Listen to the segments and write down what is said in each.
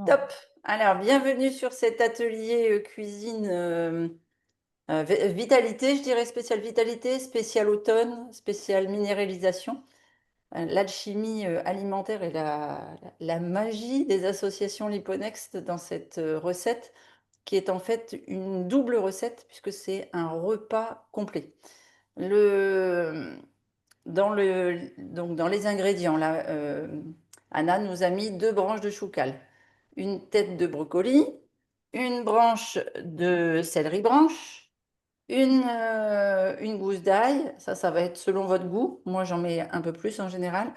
Top. Alors, bienvenue sur cet atelier cuisine vitalité, je dirais spécial vitalité, spécial automne, spécial minéralisation. L'alchimie alimentaire et la magie des associations Liponext dans cette recette, qui est en fait une double recette puisque c'est un repas complet. Le, donc dans les ingrédients, là, Anna nous a mis 2 branches de choucal, une tête de brocoli, une branche de céleri branche, une gousse d'ail, ça va être selon votre goût, moi j'en mets un peu plus en général,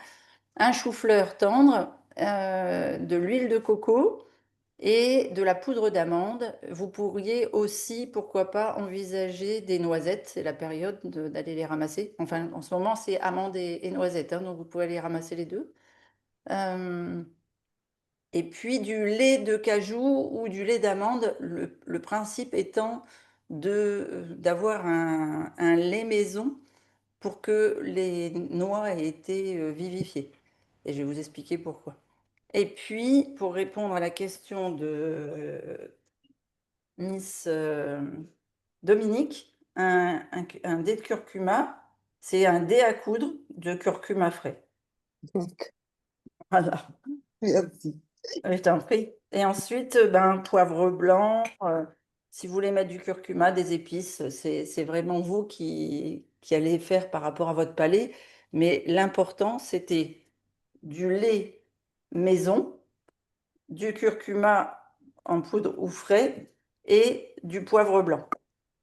un chou-fleur tendre, de l'huile de coco et de la poudre d'amande. Vous pourriez aussi, pourquoi pas, envisager des noisettes. C'est la période d'aller les ramasser. Enfin, en ce moment, c'est amandes et noisettes, hein, donc vous pouvez aller ramasser les deux. Euh, et puis du lait de cajou ou du lait d'amande, le principe étant d'avoir un lait maison pour que les noix aient été vivifiées. Et je vais vous expliquer pourquoi. Et puis, pour répondre à la question de Miss Dominique, un dé de curcuma, c'est un dé à coudre de curcuma frais. Donc, Voilà, merci. je t'en prie. Et ensuite, ben, poivre blanc, si vous voulez mettre du curcuma, des épices, c'est vraiment vous qui allez faire par rapport à votre palais. Mais l'important, c'était du lait maison, du curcuma en poudre ou frais et du poivre blanc.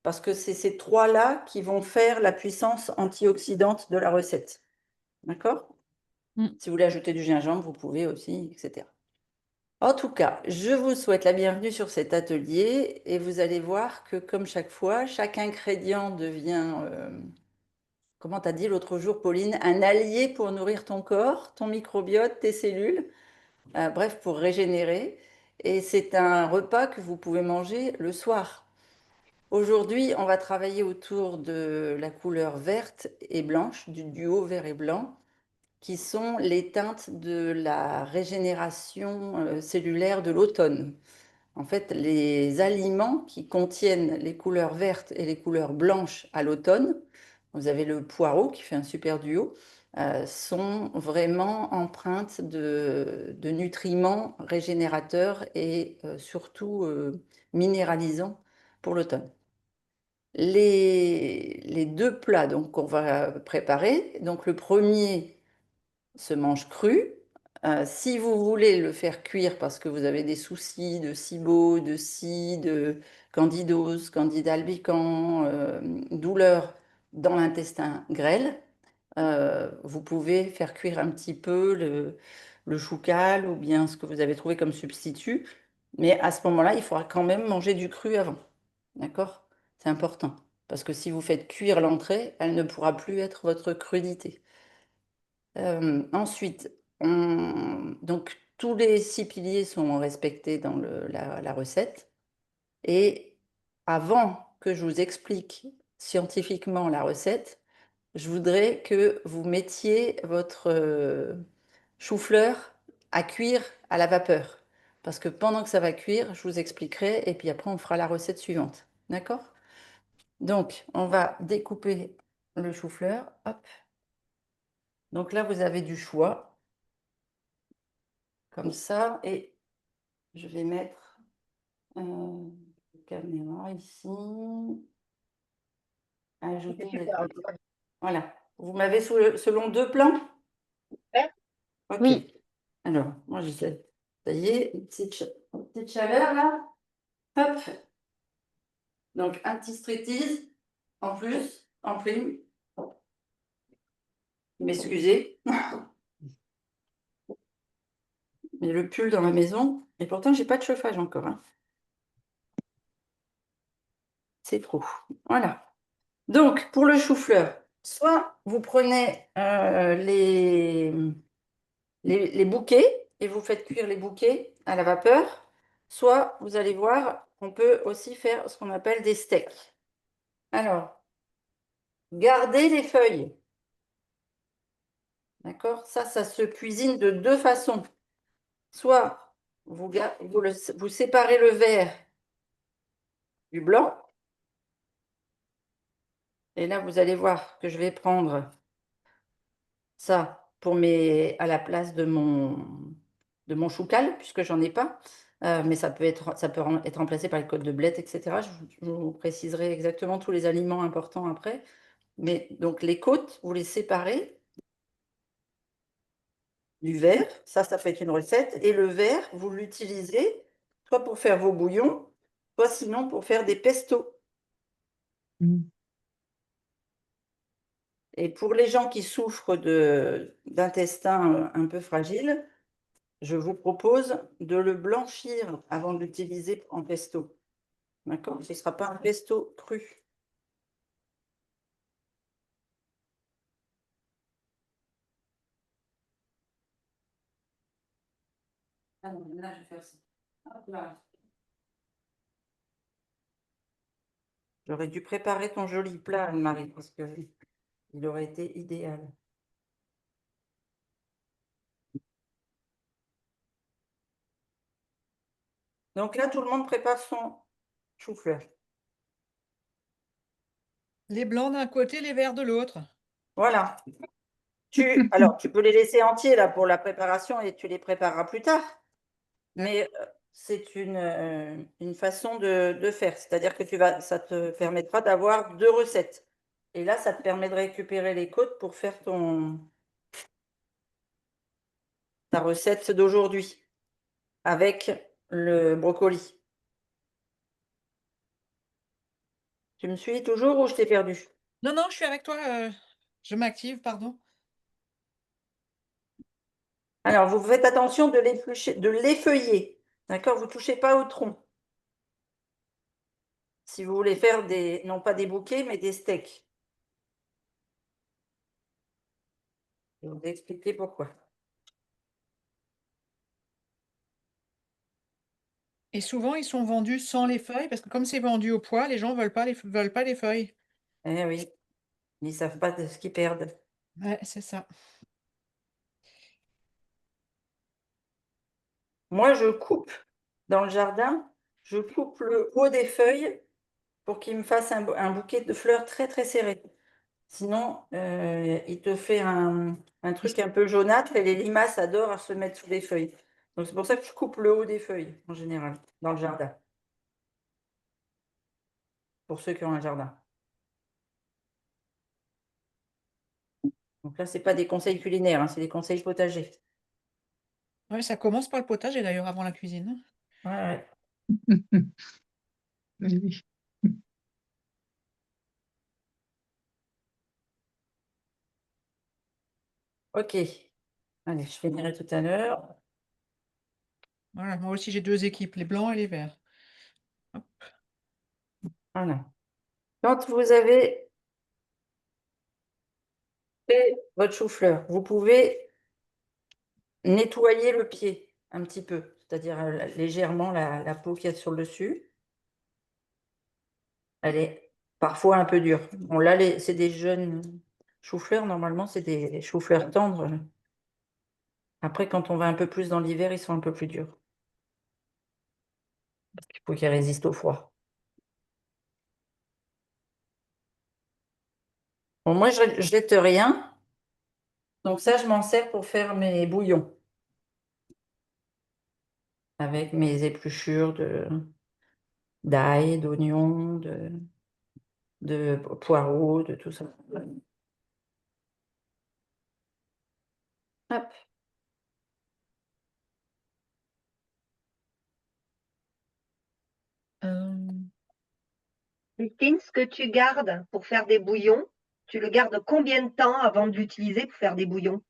Parce que c'est ces trois-là qui vont faire la puissance antioxydante de la recette. D'accord? Mm. Si vous voulez ajouter du gingembre, vous pouvez aussi, etc. En tout cas, je vous souhaite la bienvenue sur cet atelier et vous allez voir que comme chaque fois, chaque ingrédient devient, comment t'as dit l'autre jour, Pauline, un allié pour nourrir ton corps, ton microbiote, tes cellules, bref, pour régénérer. Et c'est un repas que vous pouvez manger le soir. Aujourd'hui, on va travailler autour de la couleur verte et blanche, du duo vert et blanc, qui sont les teintes de la régénération cellulaire de l'automne. En fait, les aliments qui contiennent les couleurs vertes et les couleurs blanches à l'automne, vous avez le poireau qui fait un super duo, sont vraiment empreintes de nutriments régénérateurs et surtout minéralisants pour l'automne. Les deux plats donc qu'on va préparer, donc le premier se mange cru. Si vous voulez le faire cuire parce que vous avez des soucis de SIBO, de scie, de candidose, candida albicans, douleur dans l'intestin grêle, vous pouvez faire cuire un petit peu le choucal ou bien ce que vous avez trouvé comme substitut. Mais à ce moment-là, il faudra quand même manger du cru avant. D'accord? C'est important. Parce que si vous faites cuire l'entrée, elle ne pourra plus être votre crudité. Ensuite, donc tous les 6 piliers sont respectés dans la recette. Et avant que je vous explique scientifiquement la recette, je voudrais que vous mettiez votre chou-fleur à cuire à la vapeur. Parce que pendant que ça va cuire, je vous expliquerai et puis après on fera la recette suivante. D'accord? Donc, on va découper le chou-fleur. Hop. Donc là, vous avez du choix, comme ça. Et je vais mettre la caméra ici. Ajouter les... Voilà. Vous m'avez selon 2 plans? Ok. Oui, Alors, moi, j'essaie. Ça y est, une petite chaleur là. Hop. Donc, un petit striptease en plus, en prime. M'excusez, mais le pull dans la maison. Et pourtant, j'ai pas de chauffage encore, hein. C'est trop. Voilà. Donc, pour le chou-fleur, soit vous prenez les bouquets et vous faites cuire les bouquets à la vapeur, soit vous allez voir, on peut aussi faire ce qu'on appelle des steaks. Alors, gardez les feuilles, d'accord? Ça se cuisine de 2 façons. Soit vous séparez le vert du blanc. Et là, vous allez voir que je vais prendre ça à la place de mon choucal, puisque j'en ai pas. Mais ça peut être remplacé par les côtes de blettes, etc. Je vous préciserai exactement tous les aliments importants après. Mais donc les côtes, vous les séparez du verre. Ça fait une recette. Et le verre, vous l'utilisez soit pour faire vos bouillons, soit sinon pour faire des pestos. Mm. Et pour les gens qui souffrent d'intestin un peu fragile, je vous propose de le blanchir avant de l'utiliser en pesto. D'accord? Ce ne sera pas un pesto cru. Ah non, là, je vais faire ça. Hop là. J'aurais dû préparer ton joli plat, Anne-Marie, parce que il aurait été idéal. Donc là, tout le monde prépare son chou-fleur. Les blancs d'un côté, les verts de l'autre. Voilà. Alors, tu peux les laisser entiers là pour la préparation et tu les prépareras plus tard. Mais c'est une façon de faire. C'est-à-dire que ça te permettra d'avoir deux recettes. Et là, ça te permet de récupérer les côtes pour faire ta recette d'aujourd'hui avec le brocoli. Tu me suis toujours ou je t'ai perdu? Non, non, je suis avec toi. Je m'active, pardon. Alors, vous faites attention de l'effeuiller. D'accord? Vous ne touchez pas au tronc. Si vous voulez faire non pas des bouquets, mais des steaks. Je vais vous expliquer pourquoi. Et souvent, ils sont vendus sans les feuilles, parce que comme c'est vendu au poids, les gens ne veulent pas les feuilles. Eh oui, ils ne savent pas de ce qu'ils perdent. Ouais, c'est ça. Moi, je coupe dans le jardin, je coupe le haut des feuilles pour qu'il me fasse un bouquet de fleurs très très serré. Sinon, il te fait un truc un peu jaunâtre et les limaces adorent se mettre sous les feuilles. Donc c'est pour ça que je coupe le haut des feuilles en général dans le jardin, pour ceux qui ont un jardin. Donc là, c'est pas des conseils culinaires, hein, c'est des conseils potagers. Ouais, ça commence par le potager d'ailleurs, avant la cuisine. Ouais, ouais. Oui. Ok. Allez, je finirai tout à l'heure. Voilà, moi aussi j'ai deux équipes, les blancs et les verts. Voilà. Quand vous avez fait votre chou-fleur, vous pouvez nettoyer le pied un petit peu, c'est-à-dire légèrement la peau qu'il y a sur le dessus. Elle est parfois un peu dure. Bon, là, c'est des jeunes choux-fleurs. Normalement, c'est des choux-fleurs tendres. Après, quand on va un peu plus dans l'hiver, ils sont un peu plus durs. Il faut qu'ils résistent au froid. Bon, moi, je ne jette rien. Donc ça, je m'en sers pour faire mes bouillons. Avec mes épluchures d'ail, d'oignons, de poireaux, de tout ça. Hop. Euh, Christine, ce que tu gardes pour faire des bouillons, tu le gardes combien de temps avant de l'utiliser pour faire des bouillons?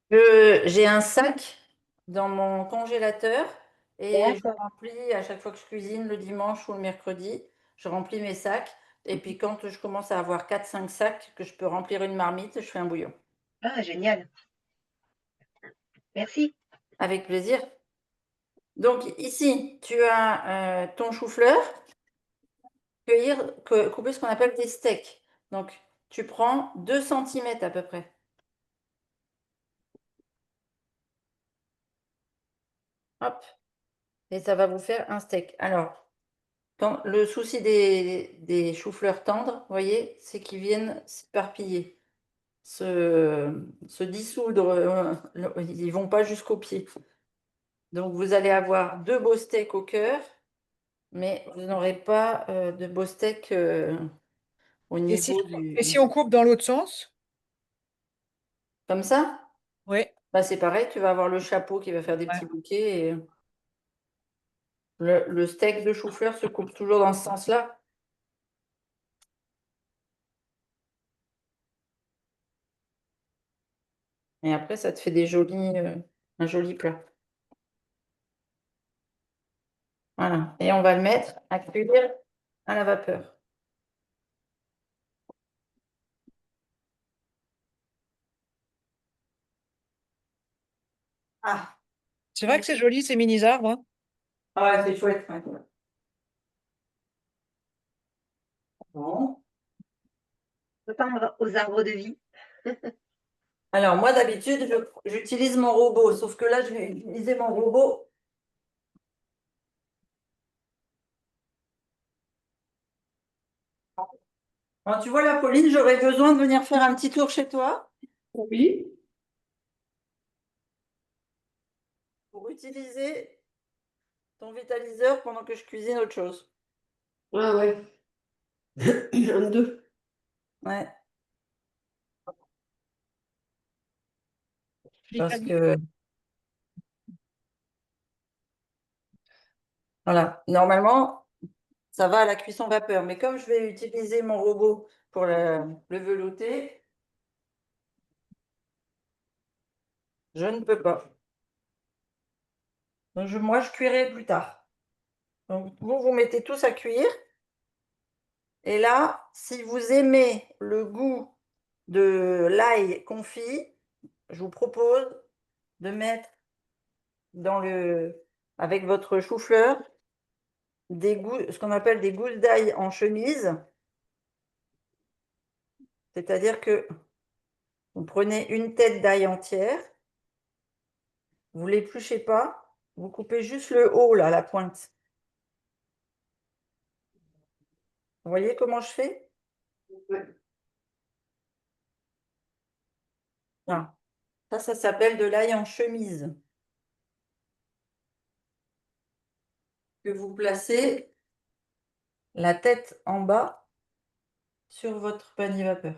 J'ai un sac dans mon congélateur et je D'accord. remplis à chaque fois que je cuisine le dimanche ou le mercredi, je remplis mes sacs. Et puis quand je commence à avoir 4, 5 sacs, que je peux remplir une marmite, je fais un bouillon. Ah, génial. Merci. Avec plaisir. Donc ici, tu as ton chou-fleur, couper ce qu'on appelle des steaks. Donc tu prends 2 centimètres à peu près. Hop. Et ça va vous faire un steak. Alors, le souci des choux-fleurs tendres, vous voyez, c'est qu'ils viennent s'éparpiller, se dissoudre. Ils ne vont pas jusqu'au pied. Donc, vous allez avoir 2 beaux steaks au cœur, mais vous n'aurez pas de beaux steaks au Et si, niveau et si on coupe dans l'autre sens? Comme ça, Oui. bah, c'est pareil, tu vas avoir le chapeau qui va faire des petits bouquets. Et le steak de chou-fleur se coupe toujours dans ce sens-là. Et après, ça te fait un joli plat. Voilà. Et on va le mettre à cuire à la vapeur. Ah, C'est vrai que c'est joli, ces mini-arbres, hein. ouais, c'est chouette. Ouais. Bon. Attendre aux arbres de vie. Alors, moi, d'habitude, j'utilise mon robot, sauf que là, je vais utiliser mon robot. Alors, tu vois, la Pauline, j'aurais besoin de venir faire un petit tour chez toi Oui. pour utiliser ton vitaliseur pendant que je cuisine autre chose. Ah ouais. Un deux. Ouais, parce que, voilà, normalement, ça va à la cuisson vapeur. Mais comme je vais utiliser mon robot pour le velouter, je ne peux pas. Donc, moi, je cuirai plus tard. Donc, vous mettez tous à cuire. Et là, si vous aimez le goût de l'ail confit, je vous propose de mettre avec votre chou-fleur, ce qu'on appelle des gousses d'ail en chemise. C'est-à-dire que vous prenez une tête d'ail entière, vous ne l'épluchez pas, vous coupez juste le haut, là, la pointe. Vous voyez comment je fais? Ouais. Voilà. Ça s'appelle de l'ail en chemise. Que vous placez la tête en bas sur votre panier vapeur.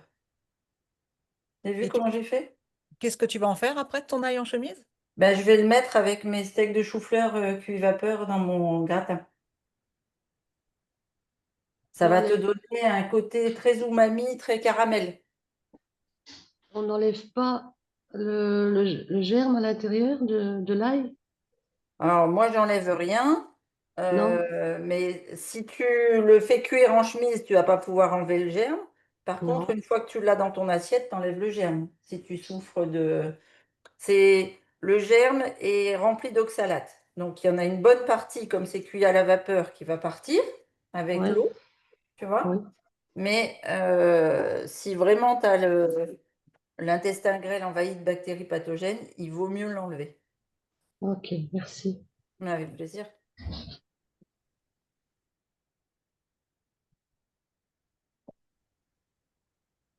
Vous avez vu Et comment j'ai fait? qu'est-ce que tu vas en faire après de ton ail en chemise? Ben, je vais le mettre avec mes steaks de chou-fleur cuits vapeur dans mon gratin. Ça va te donner un côté très umami, très caramel. On n'enlève pas le germe à l'intérieur de l'ail? Alors, moi, j'enlève rien. Non? Mais si tu le fais cuire en chemise, tu vas pas pouvoir enlever le germe. Par contre, Non. une fois que tu l'as dans ton assiette, tu enlèves le germe. Si tu souffres de... Le germe est rempli d'oxalate. Donc, il y en a une bonne partie, comme c'est cuit à la vapeur, qui va partir avec Ouais. l'eau, tu Oui. vois. Mais si vraiment tu as l'intestin grêle envahi de bactéries pathogènes, il vaut mieux l'enlever. Ok, merci. Mais avec plaisir.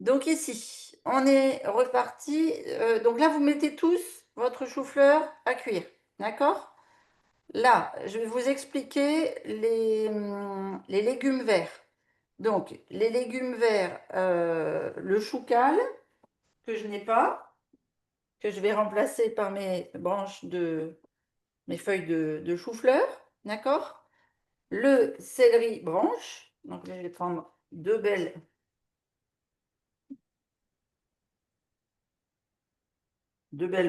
Donc ici, on est reparti. Donc là, vous mettez tous votre chou-fleur à cuire. D'accord? Là, je vais vous expliquer les légumes verts. Donc, les légumes verts, le choucal, que je n'ai pas, que je vais remplacer par mes feuilles de chou-fleur. D'accord? Le céleri branche. Donc là, je vais prendre deux belles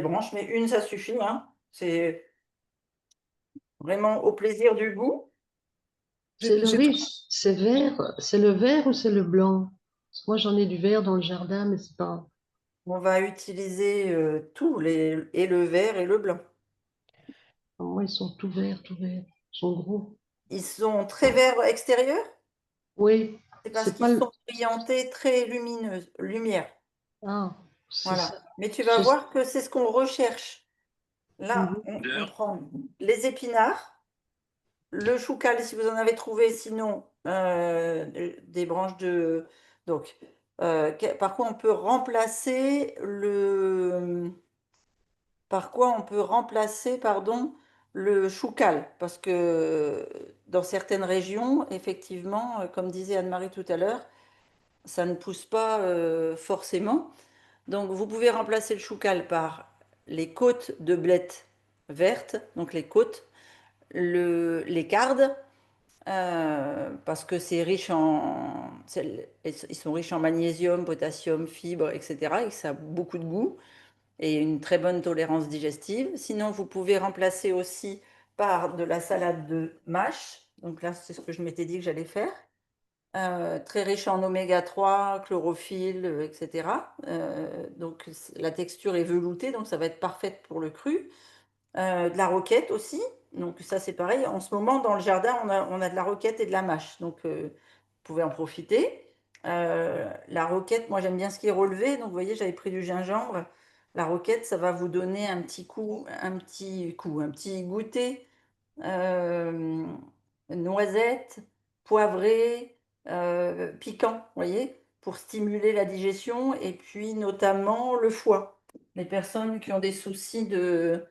branches, mais une, ça suffit, hein. C'est vraiment au plaisir du goût. C'est le riche, c'est vert, c'est le vert ou c'est le blanc? Moi, j'en ai du vert dans le jardin, mais c'est pas. On va utiliser et le vert et le blanc. Moi, ils sont tout verts, tout verts. Ils sont gros. Ils sont très verts extérieurs, Oui, c'est parce c'est qu'ils pas le. sont brillantés très lumière. Ah, c'est Voilà. ça. Mais tu vas C'est voir que c'est ce qu'on recherche. Là, Mhm. on prend les épinards, le choucal si vous en avez trouvé, sinon des branches de. Donc, par quoi on peut remplacer par quoi on peut remplacer, pardon, le choucal? Parce que dans certaines régions, effectivement, comme disait Anne-Marie tout à l'heure, ça ne pousse pas forcément. Donc, vous pouvez remplacer le choucal par les côtes de blettes vertes, donc les côtes, les cardes, parce que c'est riche ils sont riches en magnésium, potassium, fibres, etc. Et ça a beaucoup de goût et une très bonne tolérance digestive. Sinon, vous pouvez remplacer aussi par de la salade de mâche. Donc là, c'est ce que je m'étais dit que j'allais faire. Très riche en oméga 3, chlorophylle, etc. Donc la texture est veloutée, donc ça va être parfaite pour le cru. De la roquette aussi. Donc ça c'est pareil. En ce moment dans le jardin on a de la roquette et de la mâche. Donc vous pouvez en profiter. La roquette, moi j'aime bien ce qui est relevé. Donc vous voyez j'avais pris du gingembre. La roquette ça va vous donner un petit goûter euh, noisette, poivré, piquant, vous voyez, pour stimuler la digestion et puis notamment le foie. Les personnes qui ont des soucis de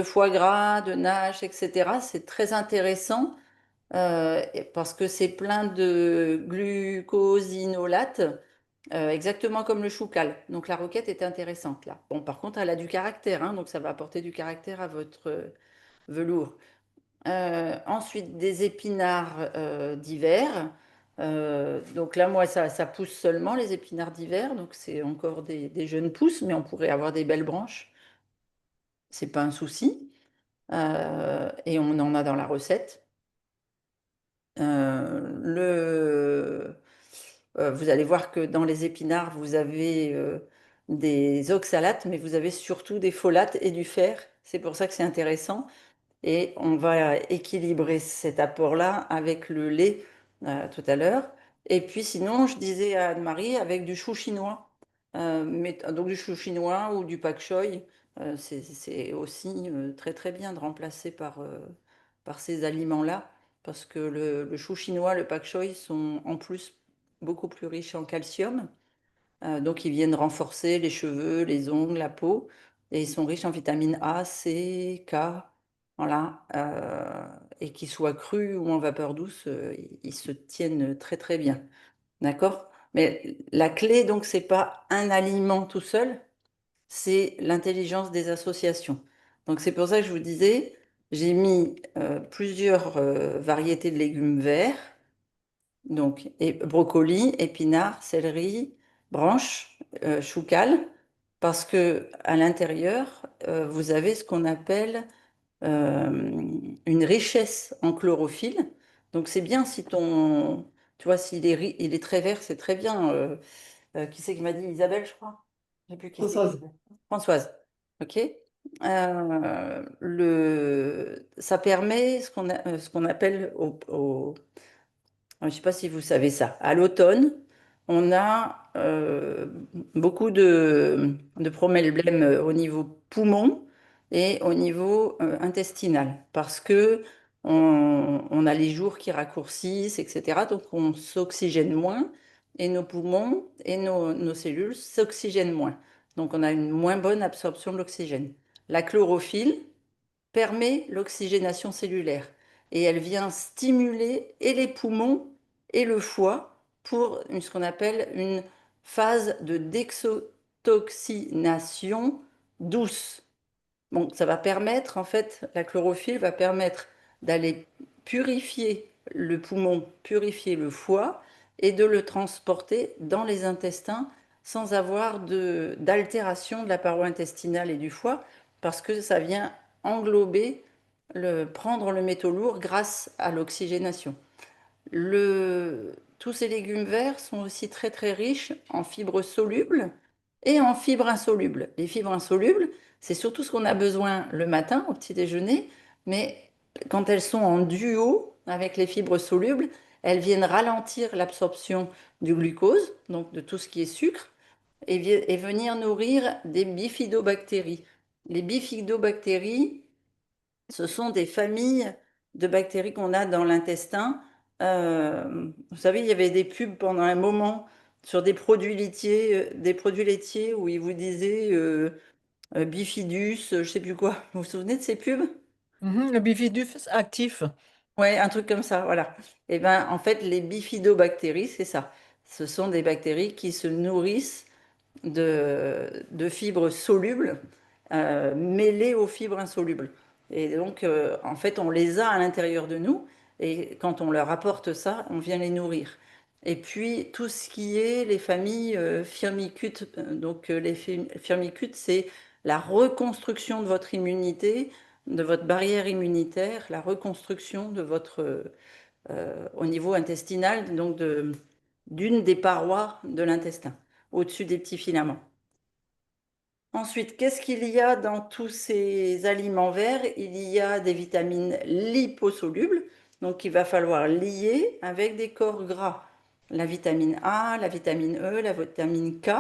foie gras, de NASH, etc. C'est très intéressant parce que c'est plein de glucosinolates, exactement comme le choucal. Donc la roquette est intéressante là. Bon, par contre, elle a du caractère, hein, donc ça va apporter du caractère à votre velours. Ensuite, des épinards d'hiver. Donc là, moi, ça pousse seulement les épinards d'hiver, donc c'est encore des jeunes pousses, mais on pourrait avoir des belles branches. C'est pas un souci. Et on en a dans la recette. Vous allez voir que dans les épinards, vous avez des oxalates, mais vous avez surtout des folates et du fer. C'est pour ça que c'est intéressant. Et on va équilibrer cet apport-là avec le lait tout à l'heure. Et puis sinon, je disais à Anne-Marie, avec du chou chinois. Donc du chou chinois ou du pak choy, c'est aussi très très bien de remplacer par ces aliments-là. Parce que le chou chinois, le pak choy sont en plus beaucoup plus riches en calcium. Donc, ils viennent renforcer les cheveux, les ongles, la peau. Et ils sont riches en vitamines A, C, K. Voilà. Et qu'ils soient crus ou en vapeur douce, ils se tiennent très, très bien. D'accord? Mais la clé, donc, c'est pas un aliment tout seul, c'est l'intelligence des associations. Donc, c'est pour ça que je vous disais, j'ai mis plusieurs variétés de légumes verts. Donc, brocoli, épinards, céleri, branches, choucal, parce que à l'intérieur, vous avez ce qu'on appelle une richesse en chlorophylle. Donc, c'est bien si tu vois, il est très vert, c'est très bien. Qui c'est qui m'a dit? Isabelle, je crois. Je sais plus qui c'est. Françoise. Françoise. OK. Ça permet ce qu'on appelle je ne sais pas si vous savez ça. À l'automne, on a beaucoup de problèmes au niveau poumon et au niveau intestinal parce que on a les jours qui raccourcissent, etc. Donc on s'oxygène moins et nos poumons et nos cellules s'oxygènent moins. Donc on a une moins bonne absorption de l'oxygène. La chlorophylle, permet l'oxygénation cellulaire et elle vient stimuler et les poumons et le foie pour ce qu'on appelle une phase de détoxination douce. Bon, ça va permettre, en fait, la chlorophylle va permettre d'aller purifier le poumon, purifier le foie et de le transporter dans les intestins sans avoir d'altération de la paroi intestinale et du foie parce que ça vient englober, prendre le métaux lourd grâce à l'oxygénation. Tous ces légumes verts sont aussi très très riches en fibres solubles et en fibres insolubles. Les fibres insolubles, c'est surtout ce qu'on a besoin le matin au petit déjeuner, mais quand elles sont en duo avec les fibres solubles, elles viennent ralentir l'absorption du glucose, donc de tout ce qui est sucre, et venir nourrir des bifidobactéries. Les bifidobactéries, ce sont des familles de bactéries qu'on a dans l'intestin. Vous savez, il y avait des pubs pendant un moment sur des produits laitiers où ils vous disaient bifidus, je sais plus quoi. Vous vous souvenez de ces pubs? Le bifidus actif. Ouais, un truc comme ça, voilà. Et ben, en fait, les bifidobactéries, c'est ça. Ce sont des bactéries qui se nourrissent de fibres solubles mêlées aux fibres insolubles. Et donc, en fait, on les a à l'intérieur de nous. Et quand on leur apporte ça, on vient les nourrir. Et puis, tout ce qui est les familles firmicutes. Donc, firmicutes, c'est la reconstruction de votre immunité, de votre barrière immunitaire, la reconstruction de au niveau intestinal, donc d'une des parois de l'intestin, au-dessus des petits filaments. Ensuite, qu'est-ce qu'il y a dans tous ces aliments verts? Il y a des vitamines liposolubles, donc il va falloir lier avec des corps gras. La vitamine A, la vitamine E, la vitamine K,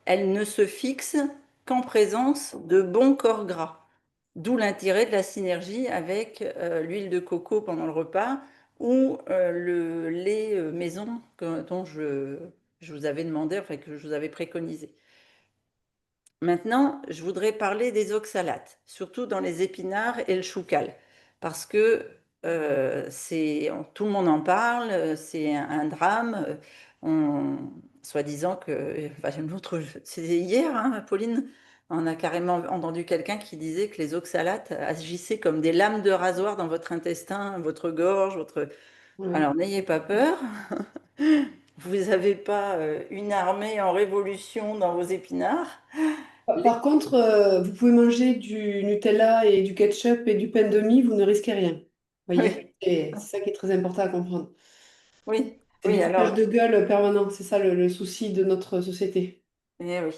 elles ne se fixent qu'en présence de bons corps gras. D'où l'intérêt de la synergie avec l'huile de coco pendant le repas ou le lait maison dont je vous avais demandé, enfin que je vous avais préconisé. Maintenant, je voudrais parler des oxalates, surtout dans les épinards et le choucal, parce que tout le monde en parle, c'est un drame. Soi-disant que, enfin, c'était hier, hein, Pauline, on a carrément entendu quelqu'un qui disait que les oxalates agissaient comme des lames de rasoir dans votre intestin, votre gorge, votre... Oui. Alors, n'ayez pas peur. Vous n'avez pas une armée en révolution dans vos épinards. Par contre, vous pouvez manger du Nutella et du ketchup et du pain de mie, vous ne risquez rien. Voyez? Oui, Et c'est ça qui est très important à comprendre. oui, C'est du oui, foutage alors, de gueule permanent, c'est ça le souci de notre société. eh oui.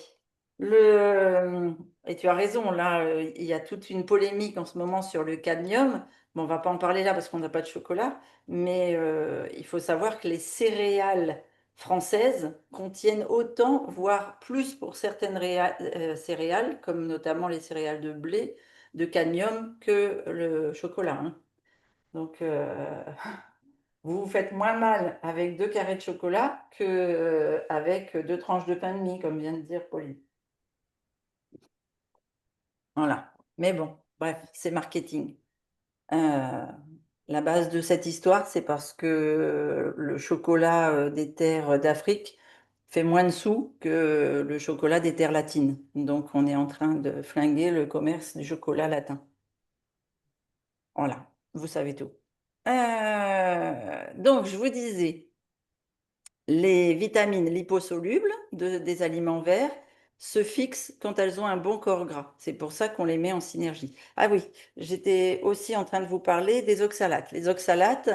Le, et tu as raison, là, il y a toute une polémique en ce moment sur le cadmium. Bon, on va pas en parler là parce qu'on n'a pas de chocolat, mais il faut savoir que les céréales françaises contiennent autant, voire plus pour certaines céréales, comme notamment les céréales de blé, de cadmium que le chocolat, hein. Donc, vous vous faites moins mal avec 2 carrés de chocolat que avec 2 tranches de pain de mie, comme vient de dire Pauline. Voilà. Mais bon, bref, c'est marketing. Euh, la base de cette histoire, c'est parce que le chocolat des terres d'Afrique fait moins de sous que le chocolat des terres latines. Donc, on est en train de flinguer le commerce du chocolat latin. Voilà, vous savez tout. Donc, je vous disais, les vitamines liposolubles des aliments verts se fixent quand elles ont un bon corps gras. C'est pour ça qu'on les met en synergie. Ah oui, j'étais aussi en train de vous parler des oxalates. Les oxalates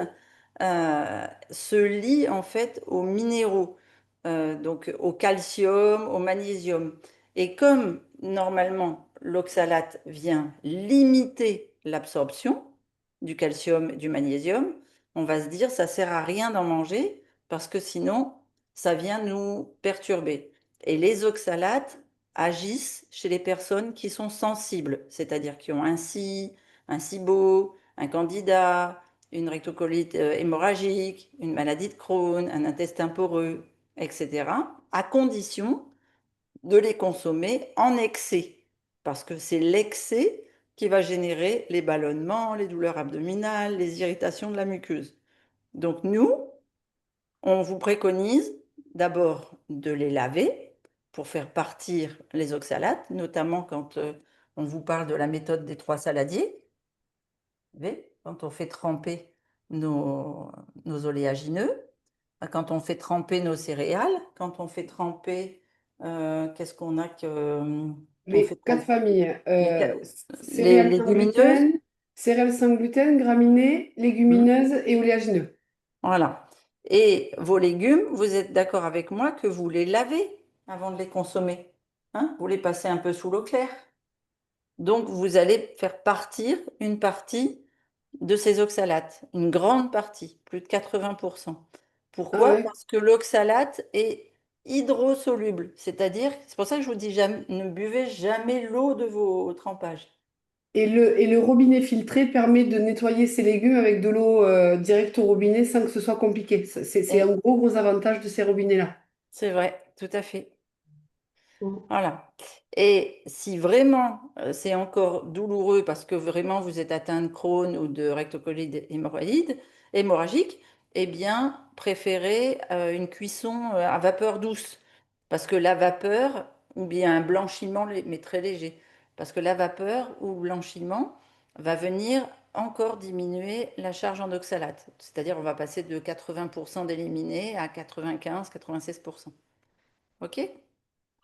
se lient en fait aux minéraux, donc au calcium, au magnésium. Et comme normalement l'oxalate vient limiter l'absorption du calcium et du magnésium, on va se dire ça sert à rien d'en manger parce que sinon, ça vient nous perturber. Et les oxalates agissent chez les personnes qui sont sensibles, c'est-à-dire qui ont un SIBO, un candida, une rectocolite hémorragique, une maladie de Crohn, un intestin poreux, etc., à condition de les consommer en excès, parce que c'est l'excès qui va générer les ballonnements, les douleurs abdominales, les irritations de la muqueuse. Donc nous, on vous préconise d'abord de les laver pour faire partir les oxalates, notamment quand on vous parle de la méthode des 3 saladiers. Vous savez, quand on fait tremper nos oléagineux, quand on fait tremper nos céréales, quand on fait tremper, qu'est-ce qu'on a qu'on fait Les quatre tremper familles, les, les céréales sans légumineuses. gluten, céréales sans gluten, graminées, Hmm. légumineuses et oléagineux. Voilà. Et vos légumes, vous êtes d'accord avec moi que vous les lavez avant de les consommer, hein? Vous les passez un peu sous l'eau claire. Donc, vous allez faire partir une partie de ces oxalates, une grande partie, plus de 80%. Ah Pourquoi? ouais. Parce que l'oxalate est hydrosoluble, c'est-à-dire, c'est pour ça que je vous dis ne buvez jamais l'eau de vos trempages. Et le robinet filtré permet de nettoyer ses légumes avec de l'eau directe au robinet sans que ce soit compliqué. C'est Et un gros avantage de ces robinets-là. c'est vrai, tout à fait. Mm. Voilà. Et si vraiment c'est encore douloureux parce que vraiment vous êtes atteint de Crohn ou de rectocolite hémorragique, eh bien, préférez une cuisson à vapeur douce. Parce que la vapeur, ou bien un blanchiment, mais très léger, parce que la vapeur ou blanchiment va venir encore diminuer la charge en oxalate. C'est-à-dire on va passer de 80% d'éliminés à 95-96%. OK?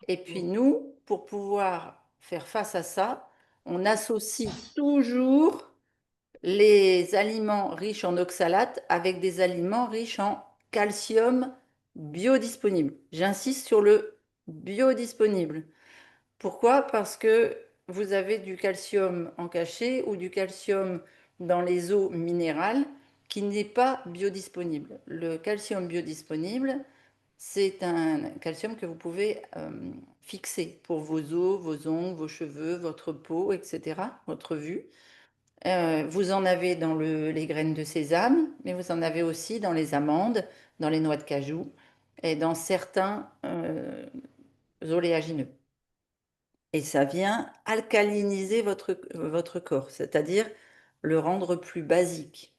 Et puis nous, pour pouvoir faire face à ça, on associe toujours les aliments riches en oxalate avec des aliments riches en calcium biodisponible. J'insiste sur le biodisponible. Pourquoi? Parce que vous avez du calcium en cachet ou du calcium dans les eaux minérales qui n'est pas biodisponible. Le calcium biodisponible, c'est un calcium que vous pouvez fixer pour vos os, vos ongles, vos cheveux, votre peau, etc., votre vue. Vous en avez dans les graines de sésame, mais vous en avez aussi dans les amandes, dans les noix de cajou et dans certains oléagineux. Et ça vient alcaliniser votre corps, c'est-à-dire le rendre plus basique.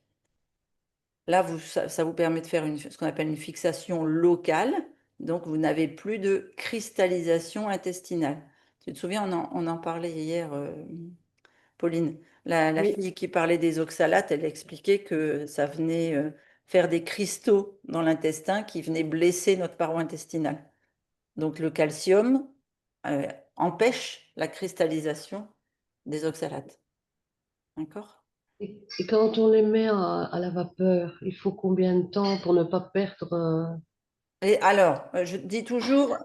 Là, ça vous permet de faire ce qu'on appelle une fixation locale, donc vous n'avez plus de cristallisation intestinale. Tu te souviens, on en parlait hier, Pauline. La Oui. fille qui parlait des oxalates, elle expliquait que ça venait faire des cristaux dans l'intestin qui venaient blesser notre paroi intestinale. Donc le calcium euh, empêche la cristallisation des oxalates. D'accord? Et quand on les met à la vapeur, il faut combien de temps pour ne pas perdre Et alors, je dis toujours,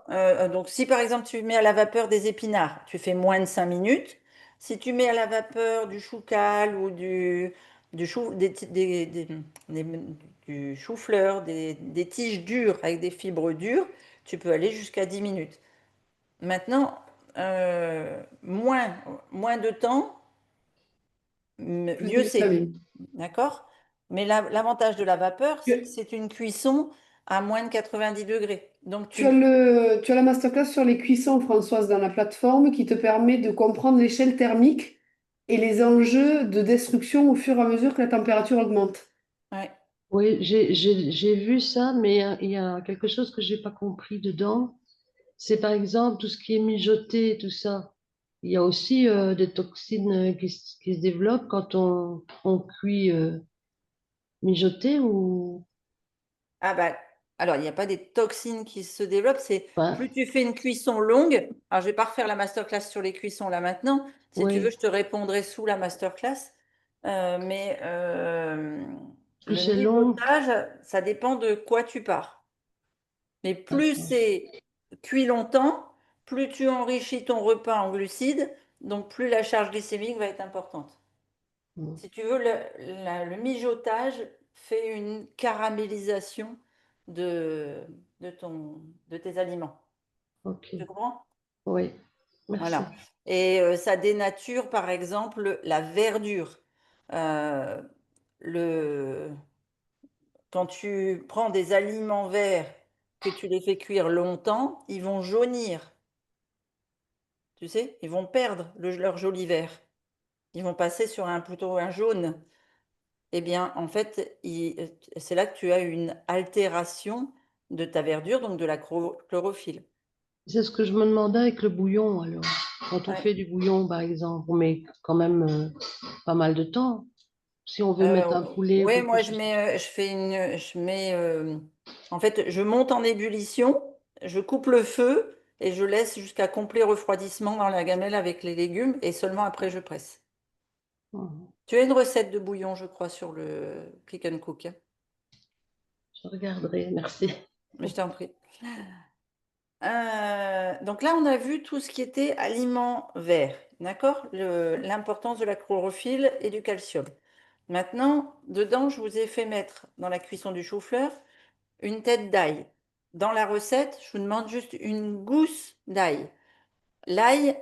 donc si par exemple tu mets à la vapeur des épinards, tu fais moins de 5 minutes. Si tu mets à la vapeur du choucal ou du chou, du chou-fleur, des tiges dures avec des fibres dures, tu peux aller jusqu'à 10 minutes. Maintenant, moins de temps, Plus de mieux c'est. vitamines. D'accord? Mais l'avantage de la vapeur, c'est que Tu, c'est une cuisson à moins de 90 degrés. Donc tu as la masterclass sur les cuissons, Françoise, dans la plateforme qui te permet de comprendre l'échelle thermique et les enjeux de destruction au fur et à mesure que la température augmente. ouais. Oui, j'ai vu ça, mais il y a quelque chose que j'ai pas compris dedans. C'est par exemple tout ce qui est mijoté, tout ça. Il y a aussi des toxines qui se développent quand on cuit mijoté ou Ah bah, alors, il n'y a pas des toxines qui se développent, c'est pas. plus tu fais une cuisson longue. Alors, je vais pas refaire la masterclass sur les cuissons là maintenant. Si tu veux, Oui, je te répondrai sous la masterclass. Mais plus le c'est long. mijotage, ça dépend de quoi tu pars. Mais plus D'accord. c'est cuit longtemps, plus tu enrichis ton repas en glucides, donc plus la charge glycémique va être importante. Mm. Si tu veux, le mijotage fait une caramélisation de, de tes aliments. Ok. Tu comprends? Oui, merci. Voilà. Et ça dénature, par exemple, la verdure. Euh, le, Quand tu prends des aliments verts, que tu les fais cuire longtemps, ils vont jaunir. Tu sais, ils vont perdre leur joli vert. Ils vont passer sur plutôt un jaune. Eh bien, en fait, c'est là que tu as une altération de ta verdure, donc de la chlorophylle. C'est ce que je me demandais avec le bouillon, alors. Quand on Ouais. fait du bouillon, par exemple, on met quand même pas mal de temps. Si on veut mettre un poulet ou Ouais, quelque moi chose. en fait, je monte en ébullition, je coupe le feu et je laisse jusqu'à complet refroidissement dans la gamelle avec les légumes et seulement après je presse. Mhm. Tu as une recette de bouillon, je crois, sur le Click and Cook, hein. Je regarderai, merci. Mais je t'en prie. Donc là, on a vu tout ce qui était aliments verts, d'accord? L'importance de la chlorophylle et du calcium. Maintenant, dedans, je vous ai fait mettre dans la cuisson du chou-fleur une tête d'ail. dans la recette, je vous demande juste une gousse d'ail. L'ail,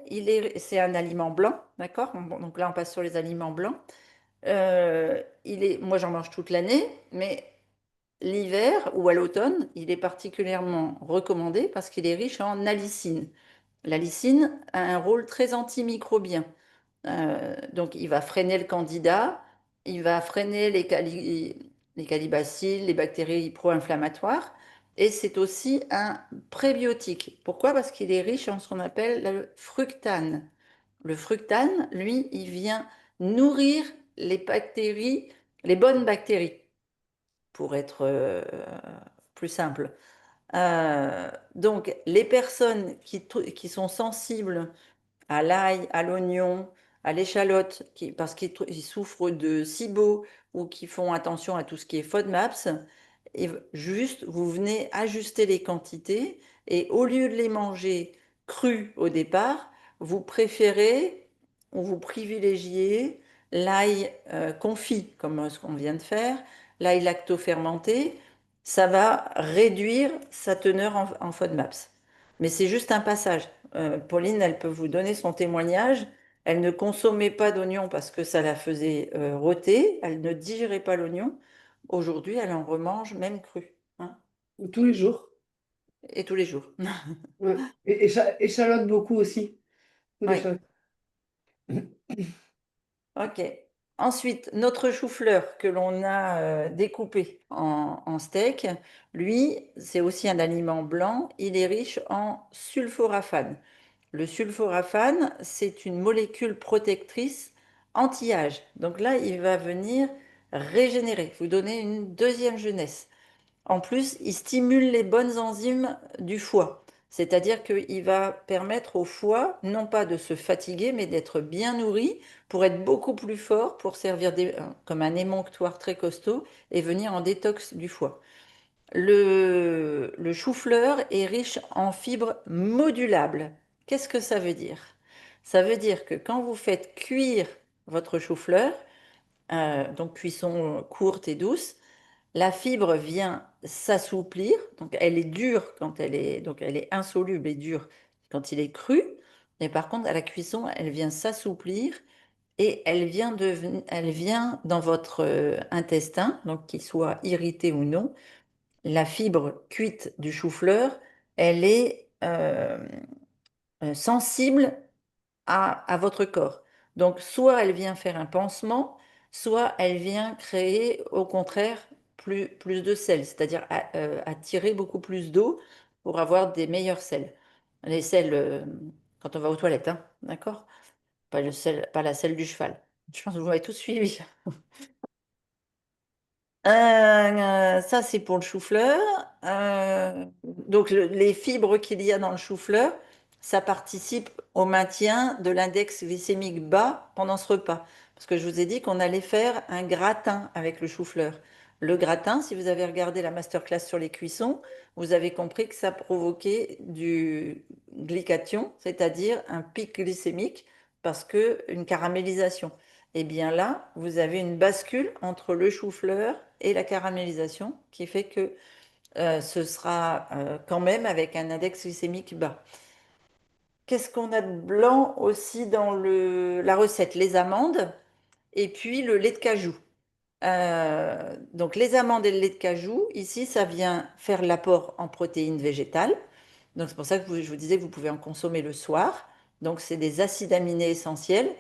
c'est un aliment blanc, d'accord? Bon, donc là, on passe sur les aliments blancs. Moi, j'en mange toute l'année, mais l'hiver ou à l'automne, il est particulièrement recommandé parce qu'il est riche en allicine. La lysine a un rôle très antimicrobien. Donc, il va freiner le candida, il va freiner les calibacilles, les bactéries pro-inflammatoires, et c'est aussi un prébiotique. Pourquoi? Parce qu'il est riche en ce qu'on appelle le fructane. Le fructane, lui, il vient nourrir les bactéries, les bonnes bactéries, pour être plus simple. Donc, les personnes qui sont sensibles à l'ail, à l'oignon, à l'échalote, parce qu'ils souffrent de SIBO ou qui font attention à tout ce qui est FODMAPS, et juste, vous venez ajuster les quantités et au lieu de les manger crus au départ, vous préférez ou vous privilégiez l'ail confit, comme ce qu'on vient de faire, l'ail lactofermenté, ça va réduire sa teneur en FODMAPS. Mais c'est juste un passage. Pauline, elle peut vous donner son témoignage. Elle ne consommait pas d'oignon parce que ça la faisait rôter. Elle ne digérait pas l'oignon. Aujourd'hui, elle en remange même cru, hein, Tous les jours. et tous les jours. Ouais. Échalote beaucoup aussi. Ou Oui, d'échalote. ok. Ensuite, notre chou-fleur que l'on a découpé en steak, lui, c'est aussi un aliment blanc. Il est riche en sulforaphane. Le sulforaphane, c'est une molécule protectrice anti-âge. Donc là, il va venir régénérer, vous donner une deuxième jeunesse. En plus, il stimule les bonnes enzymes du foie. C'est-à-dire qu'il va permettre au foie, non pas de se fatiguer, mais d'être bien nourri pour être beaucoup plus fort, pour servir comme un émonctoire très costaud et venir en détox du foie. Le chou-fleur est riche en fibres modulables. Qu'est-ce que ça veut dire? Ça veut dire que quand vous faites cuire votre chou-fleur, donc cuisson courte et douce, la fibre vient s'assouplir, donc elle est dure donc elle est insoluble et dure quand il est cru, mais par contre à la cuisson, elle vient s'assouplir et elle vient dans votre intestin, donc qu'il soit irrité ou non, la fibre cuite du chou-fleur, elle est sensible à votre corps. Donc, soit elle vient faire un pansement, soit elle vient créer, au contraire, plus de sel, c'est-à-dire attirer beaucoup plus d'eau pour avoir des meilleurs sels. Les sels, quand on va aux toilettes, hein, d'accord? Pas le sel, pas la selle du cheval. Je pense que vous m'avez tous suivi. Ça, c'est pour le chou-fleur. Donc, les fibres qu'il y a dans le chou-fleur, ça participe au maintien de l'index glycémique bas pendant ce repas. Parce que je vous ai dit qu'on allait faire un gratin avec le chou-fleur. Le gratin, si vous avez regardé la masterclass sur les cuissons, vous avez compris que ça provoquait du glycation, c'est-à-dire un pic glycémique, parce que une caramélisation. Et bien là, vous avez une bascule entre le chou-fleur et la caramélisation qui fait que ce sera quand même avec un index glycémique bas. Qu'est-ce qu'on a de blanc aussi dans la recette? Les amandes et puis le lait de cajou. Donc les amandes et le lait de cajou, ici, ça vient faire l'apport en protéines végétales. Donc c'est pour ça que je vous disais que vous pouvez en consommer le soir. Donc c'est des acides aminés essentiels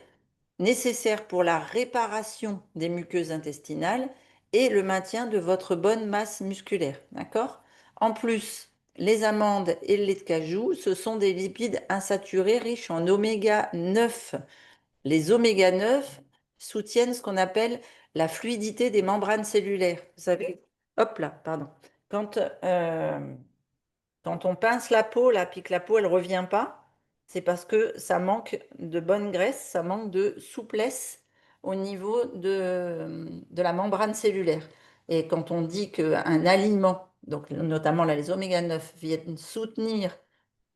nécessaires pour la réparation des muqueuses intestinales et le maintien de votre bonne masse musculaire. D'accord? En plus, les amandes et le lait de cajou, ce sont des lipides insaturés riches en oméga 9. Les oméga 9 soutiennent ce qu'on appelle la fluidité des membranes cellulaires. Vous savez, hop là, pardon. Quand, euh, quand on pince la peau, là, puis que la peau, elle ne revient pas, c'est parce que ça manque de bonne graisse, ça manque de souplesse au niveau de la membrane cellulaire. Et quand on dit qu'un aliment, donc notamment là, les oméga 9, viennent soutenir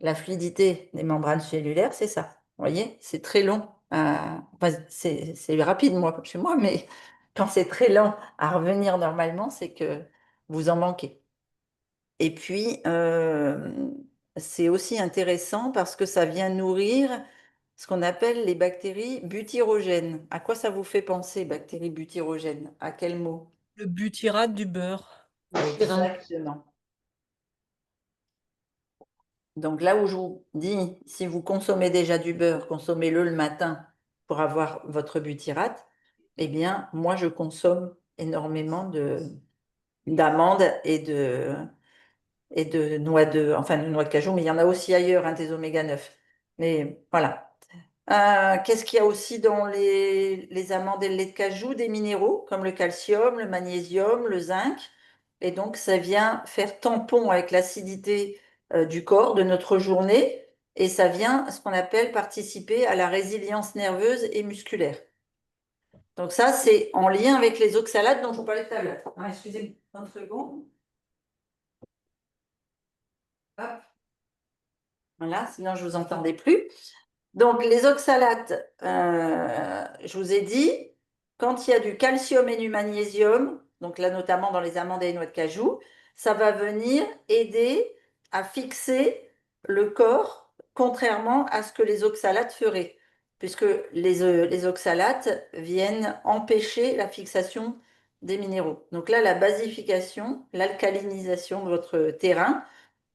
la fluidité des membranes cellulaires, c'est ça. Vous voyez, c'est très long. Enfin, c'est rapide, moi, chez moi, mais quand c'est très lent à revenir normalement, c'est que vous en manquez. Et puis, c'est aussi intéressant parce que ça vient nourrir ce qu'on appelle les bactéries butyrogènes. À quoi ça vous fait penser, bactéries butyrogènes? À quel mot? Le butyrate du beurre. Exactement. Donc là où je vous dis, si vous consommez déjà du beurre, consommez-le le matin pour avoir votre butyrate. Eh bien, moi, je consomme énormément d'amandes et de noix enfin, de noix de cajou, mais il y en a aussi ailleurs, hein, des oméga 9. Mais voilà. Qu'est-ce qu'il y a aussi dans les amandes et le lait de cajou? Des minéraux comme le calcium, le magnésium, le zinc. Et donc, ça vient faire tampon avec l'acidité du corps de notre journée. Et ça vient, ce qu'on appelle, participer à la résilience nerveuse et musculaire. Donc ça, c'est en lien avec les oxalates dont je vous parlais tout à l'heure. Excusez-moi, 30 secondes. Hop. Voilà, sinon je ne vous entendais plus. Donc, les oxalates, je vous ai dit, quand il y a du calcium et du magnésium, donc là notamment dans les amandes et les noix de cajou, ça va venir aider à fixer le corps, contrairement à ce que les oxalates feraient, puisque les oxalates viennent empêcher la fixation des minéraux. Donc là, la basification, l'alcalinisation de votre terrain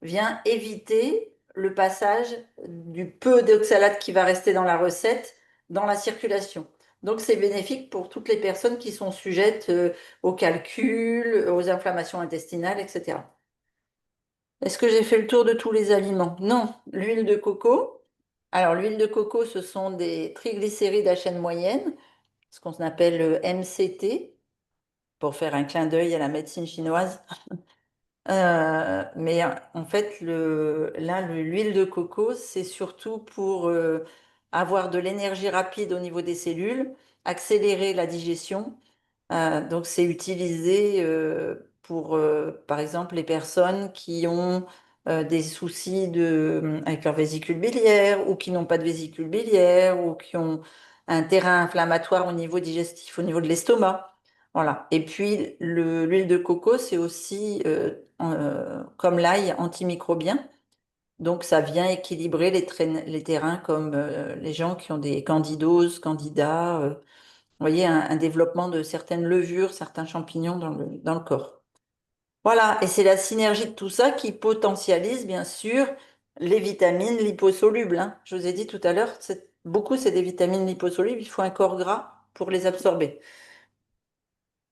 vient éviter le passage du peu d'oxalate qui va rester dans la recette dans la circulation. Donc, c'est bénéfique pour toutes les personnes qui sont sujettes aux calculs, aux inflammations intestinales, etc. Est-ce que j'ai fait le tour de tous les aliments? Non. L'huile de coco. Alors, l'huile de coco, ce sont des triglycérides à chaîne moyenne, ce qu'on appelle MCT, pour faire un clin d'œil à la médecine chinoise. Mais en fait, l'huile de coco, c'est surtout pour avoir de l'énergie rapide au niveau des cellules, accélérer la digestion. Donc, c'est utilisé pour, par exemple, les personnes qui ont des soucis avec leur vésicule biliaire ou qui n'ont pas de vésicule biliaire ou qui ont un terrain inflammatoire au niveau digestif, au niveau de l'estomac. Voilà. Et puis, l'huile de coco, c'est aussi, comme l'ail, antimicrobien. Donc, ça vient équilibrer les terrains comme les gens qui ont des candidoses, candidats, vous voyez, un développement de certaines levures, certains champignons dans le corps. Voilà, et c'est la synergie de tout ça qui potentialise, bien sûr, les vitamines liposolubles, hein. Je vous ai dit tout à l'heure, beaucoup, c'est des vitamines liposolubles, il faut un corps gras pour les absorber.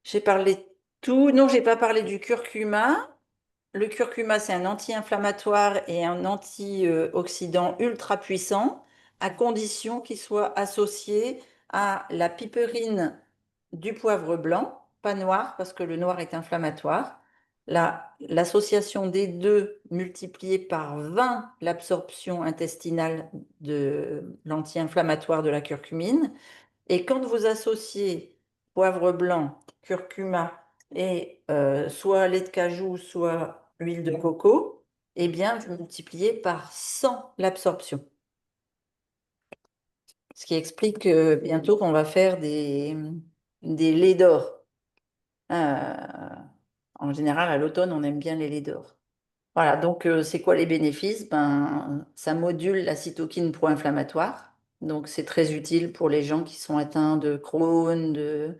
J'ai parlé de tout. Non, j'ai pas parlé du curcuma. Le curcuma, c'est un anti-inflammatoire et un antioxydant ultra puissant, à condition qu'il soit associé à la piperine du poivre blanc, pas noir, parce que le noir est inflammatoire. L'association des deux multipliée par 20 l'absorption intestinale de l'anti-inflammatoire de la curcumine. Et quand vous associez poivre blanc, curcuma et soit lait de cajou, soit huile de coco, eh bien, vous multipliez par 100 l'absorption. Ce qui explique bientôt qu'on va faire des laits d'or. En général, à l'automne, on aime bien les laits d'or. Voilà, donc c'est quoi les bénéfices? Ben, ça module la cytokine pro-inflammatoire. Donc c'est très utile pour les gens qui sont atteints de Crohn, de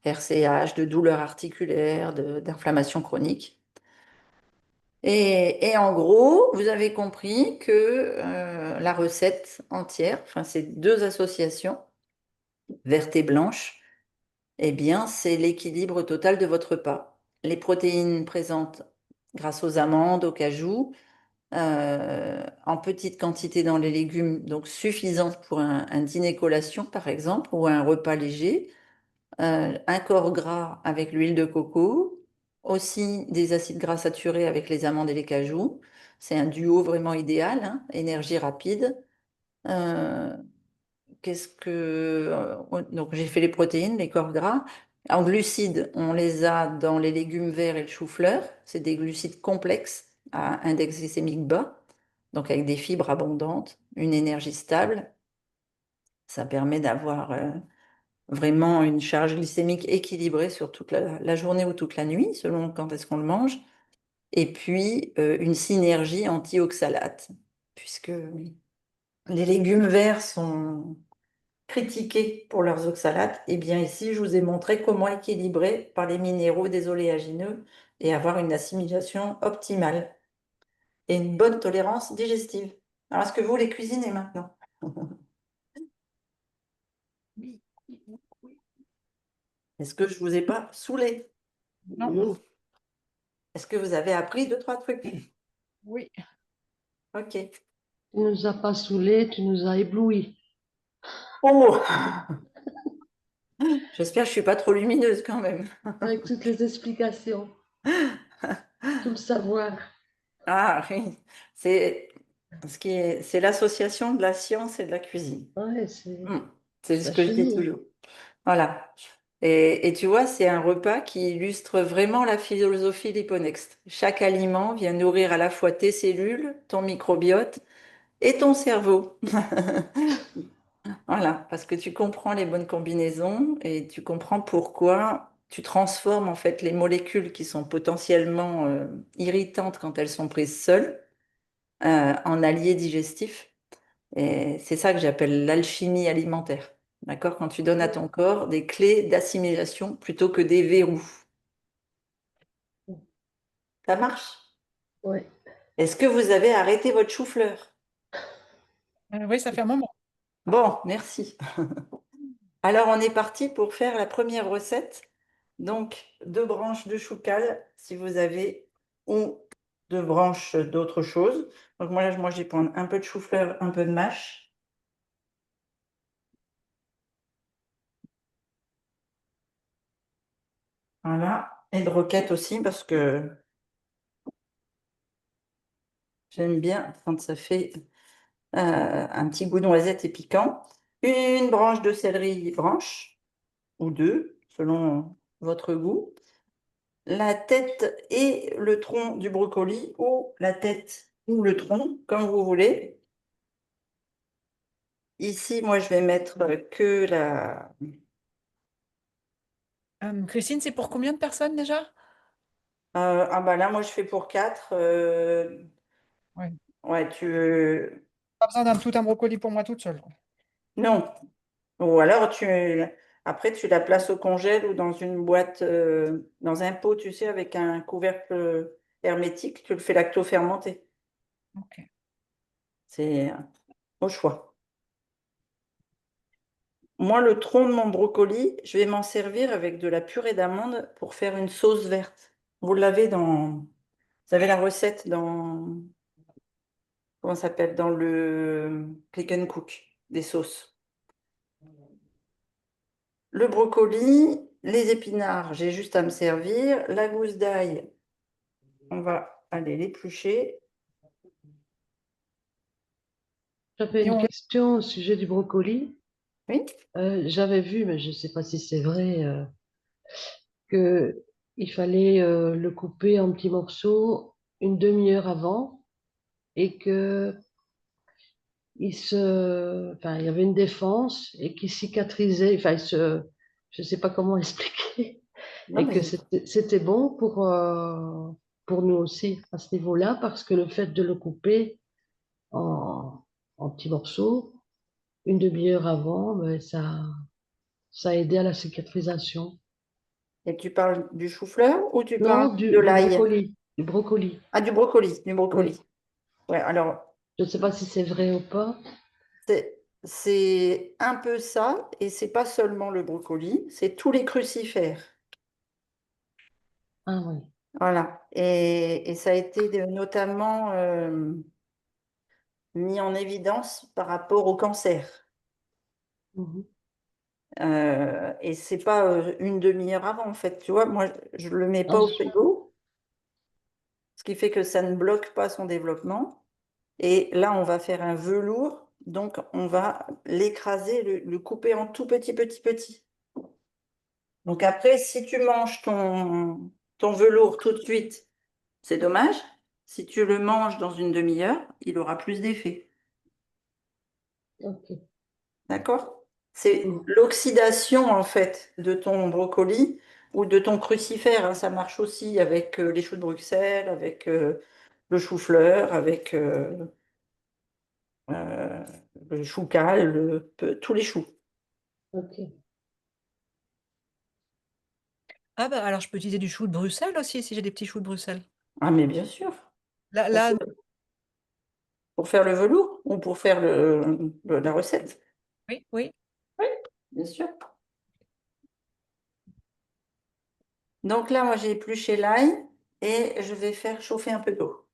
RCH, de douleurs articulaires, d'inflammation chronique. Et en gros, vous avez compris que la recette entière, enfin ces deux associations, verte et blanche, eh bien c'est l'équilibre total de votre repas. Les protéines présentes grâce aux amandes, au cajou, en petite quantité dans les légumes, donc suffisante pour un dîner collation par exemple, ou un repas léger, un corps gras avec l'huile de coco, aussi des acides gras saturés avec les amandes et les cajous. C'est un duo vraiment idéal, hein, énergie rapide. Euh, donc j'ai fait les protéines, les corps gras. En glucides, on les a dans les légumes verts et le chou-fleur. C'est des glucides complexes à index glycémique bas, donc avec des fibres abondantes, une énergie stable. Ça permet d'avoir vraiment une charge glycémique équilibrée sur toute la journée ou toute la nuit, selon quand est-ce qu'on le mange. et puis une synergie antioxalate, puisque les légumes verts sont critiqués pour leurs oxalates. Et bien ici, je vous ai montré comment équilibrer par les minéraux des oléagineux et avoir une assimilation optimale et une bonne tolérance digestive. Alors, est-ce que vous les cuisinez maintenant? Est-ce que je vous ai pas saoulé? Non. Non, Est-ce que vous avez appris deux, trois trucs? Oui. Ok. tu nous as pas saoulés, tu nous as éblouis Oh! J'espère que je suis pas trop lumineuse quand même. avec toutes les explications, tout le savoir. Ah oui, c'est l'association de la science et de la cuisine. Ouais, c'est Hmm. C'est ce ça que je dis chenille. toujours. Voilà. Et tu vois, c'est un repas qui illustre vraiment la philosophie Liponext. Chaque aliment vient nourrir à la fois tes cellules, ton microbiote et ton cerveau. Voilà, parce que tu comprends les bonnes combinaisons et tu comprends pourquoi tu transformes en fait les molécules qui sont potentiellement irritantes quand elles sont prises seules en alliés digestifs. Et c'est ça que j'appelle l'alchimie alimentaire. D'accord? Quand tu donnes à ton corps des clés d'assimilation plutôt que des verrous. Ça marche? Ouais. Est-ce que vous avez arrêté votre chou-fleur? Oui, ça fait un moment. Bon, merci. Alors, on est parti pour faire la première recette. Donc, deux branches de choucal, si vous avez, ou deux branches d'autre chose. Donc, moi, je vais prendre un peu de chou-fleur, un peu de mâche. Voilà. Et de roquette aussi, parce que j'aime bien quand ça fait un petit goût noisette et piquant. Une branche de céleri branche, ou deux, selon votre goût. La tête et le tronc du brocoli, ou la tête ou le tronc, comme vous voulez. Ici, moi, je vais mettre que la... Christine, c'est pour combien de personnes déjà? ah bah là, moi, je fais pour quatre. Ouais. Ouais, tu veux... Pas besoin d'un tout un brocoli pour moi toute seule, quoi. Non. Ou alors, après, tu la places au congèle ou dans une boîte, dans un pot, tu sais, avec un couvercle hermétique, tu le fais lacto-fermenter. Ok. C'est au choix. Moi, le tronc de mon brocoli, je vais m'en servir avec de la purée d'amande pour faire une sauce verte. Vous l'avez dans... Vous avez la recette dans... Comment ça s'appelle? Dans le Click and Cook, des sauces. Le brocoli, les épinards, j'ai juste à me servir. La gousse d'ail, on va aller l'éplucher. J'avais Et une on... question au sujet du brocoli. Oui? J'avais vu, mais je ne sais pas si c'est vrai, que il fallait le couper en petits morceaux une demi-heure avant et que enfin, il y avait une défense et qu'il cicatrisait, enfin, je ne sais pas comment expliquer, Non, et mais que c'était bon pour nous aussi à ce niveau-là, parce que le fait de le couper en, en petits morceaux, une demi-heure avant, ben, ça a aidé à la cicatrisation. et tu parles du chou-fleur ou tu parles Non, de du l'ail? brocoli, du brocoli, Ah, du brocoli, du brocoli. oui. Ouais, alors, Je ne sais pas si c'est vrai ou pas. c'est un peu ça, et c'est pas seulement le brocoli, c'est tous les crucifères. Ah oui. Voilà. Et ça a été notamment mis en évidence par rapport au cancer. Mhm. Et c'est pas une demi-heure avant, en fait. Tu vois, moi, je le mets pas Ah, au frigo, ce qui fait que ça ne bloque pas son développement. Et là, on va faire un velours, donc on va l'écraser, le couper en tout petit. Donc après, si tu manges ton velours tout de suite, c'est dommage. Si tu le manges dans une demi-heure, il aura plus d'effet. ok. D'accord? C'est l'oxydation, en fait, de ton brocoli ou de ton crucifère, hein. Ça marche aussi avec les choux de Bruxelles, avec le chou-fleur, avec euh, le chou cal, tous les choux. Ok. Ah bah alors je peux utiliser du chou de Bruxelles aussi si j'ai des petits choux de Bruxelles. Ah, mais bien sûr. Là, Pour, là, pour faire le velours ou pour faire la recette. oui, oui. Oui, bien sûr. Donc là, moi, j'ai épluché l'ail et je vais faire chauffer un peu d'eau.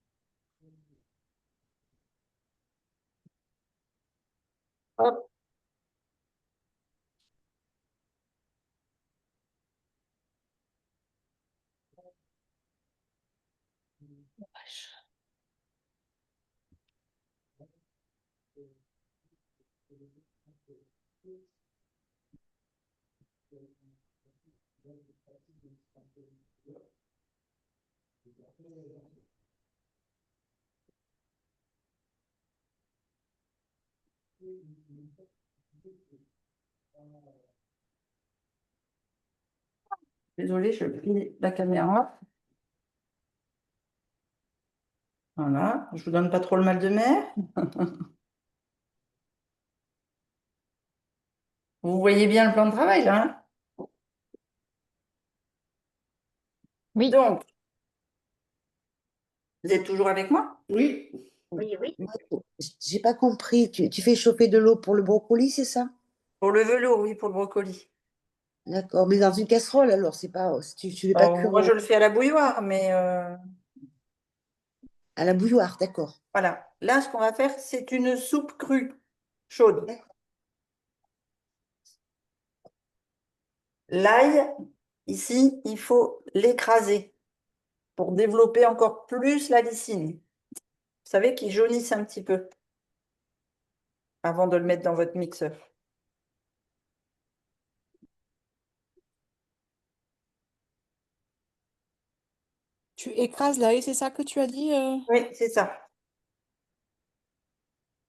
Hop. Désolée, je plie la caméra. Voilà, je vous donne pas trop le mal de mer. Vous voyez bien le plan de travail là, hein? Oui. Donc, vous êtes toujours avec moi? Oui. Oui, oui. Moi, j'ai pas compris. Tu fais chauffer de l'eau pour le brocoli, c'est ça? Pour le velours, oui, pour le brocoli. D'accord. Mais dans une casserole, alors, c'est pas, tu fais pas cuire Moi, je le fais à la bouilloire, mais à la bouilloire, d'accord. voilà. Là, ce qu'on va faire, c'est une soupe crue, chaude. L'ail, ici, il faut l'écraser pour développer encore plus la lysine. Vous savez qu'il jaunisse un petit peu avant de le mettre dans votre mixeur. Tu écrases l'ail, c'est ça que tu as dit Oui, c'est ça.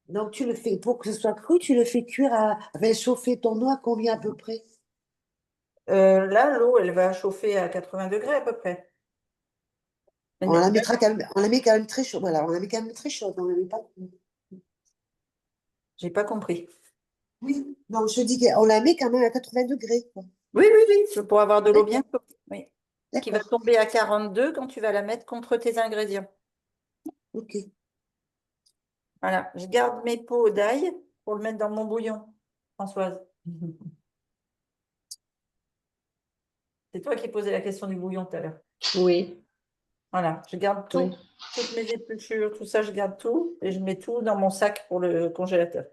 Donc, tu le fais, pour que ce soit cru, tu le fais cuire enfin, chauffer ton eau à combien à peu près? Là, l'eau, elle va chauffer à 80 degrés à peu près. On la mettra quand même, on la met quand même très chaude. Voilà, on la met quand même très chaude. On la met pas. J'ai pas compris. Oui, non, je dis qu'on la met quand même à 80 degrés, quoi. Oui, oui, oui, c'est pour avoir de l'eau bien D'accord, chaude. Oui. Qui va d'accord, tomber à 42 quand tu vas la mettre contre tes ingrédients. ok. Voilà, je garde mes pots d'ail pour le mettre dans mon bouillon, Françoise. C'est toi qui posais la question du bouillon tout à l'heure. Oui, Voilà, je garde oui. tout, toutes mes épluchures, tout ça, je garde tout et je mets tout dans mon sac pour le congélateur.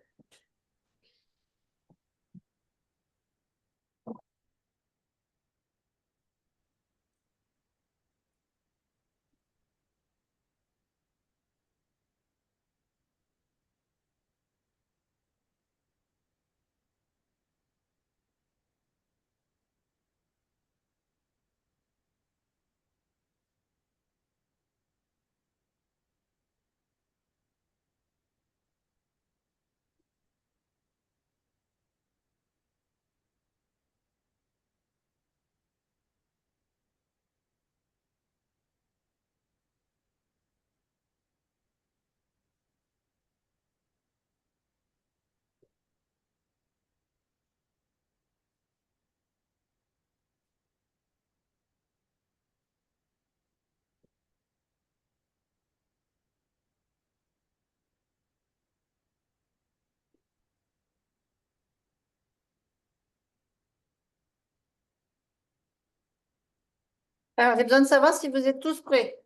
Alors, j'ai besoin de savoir si vous êtes tous prêts.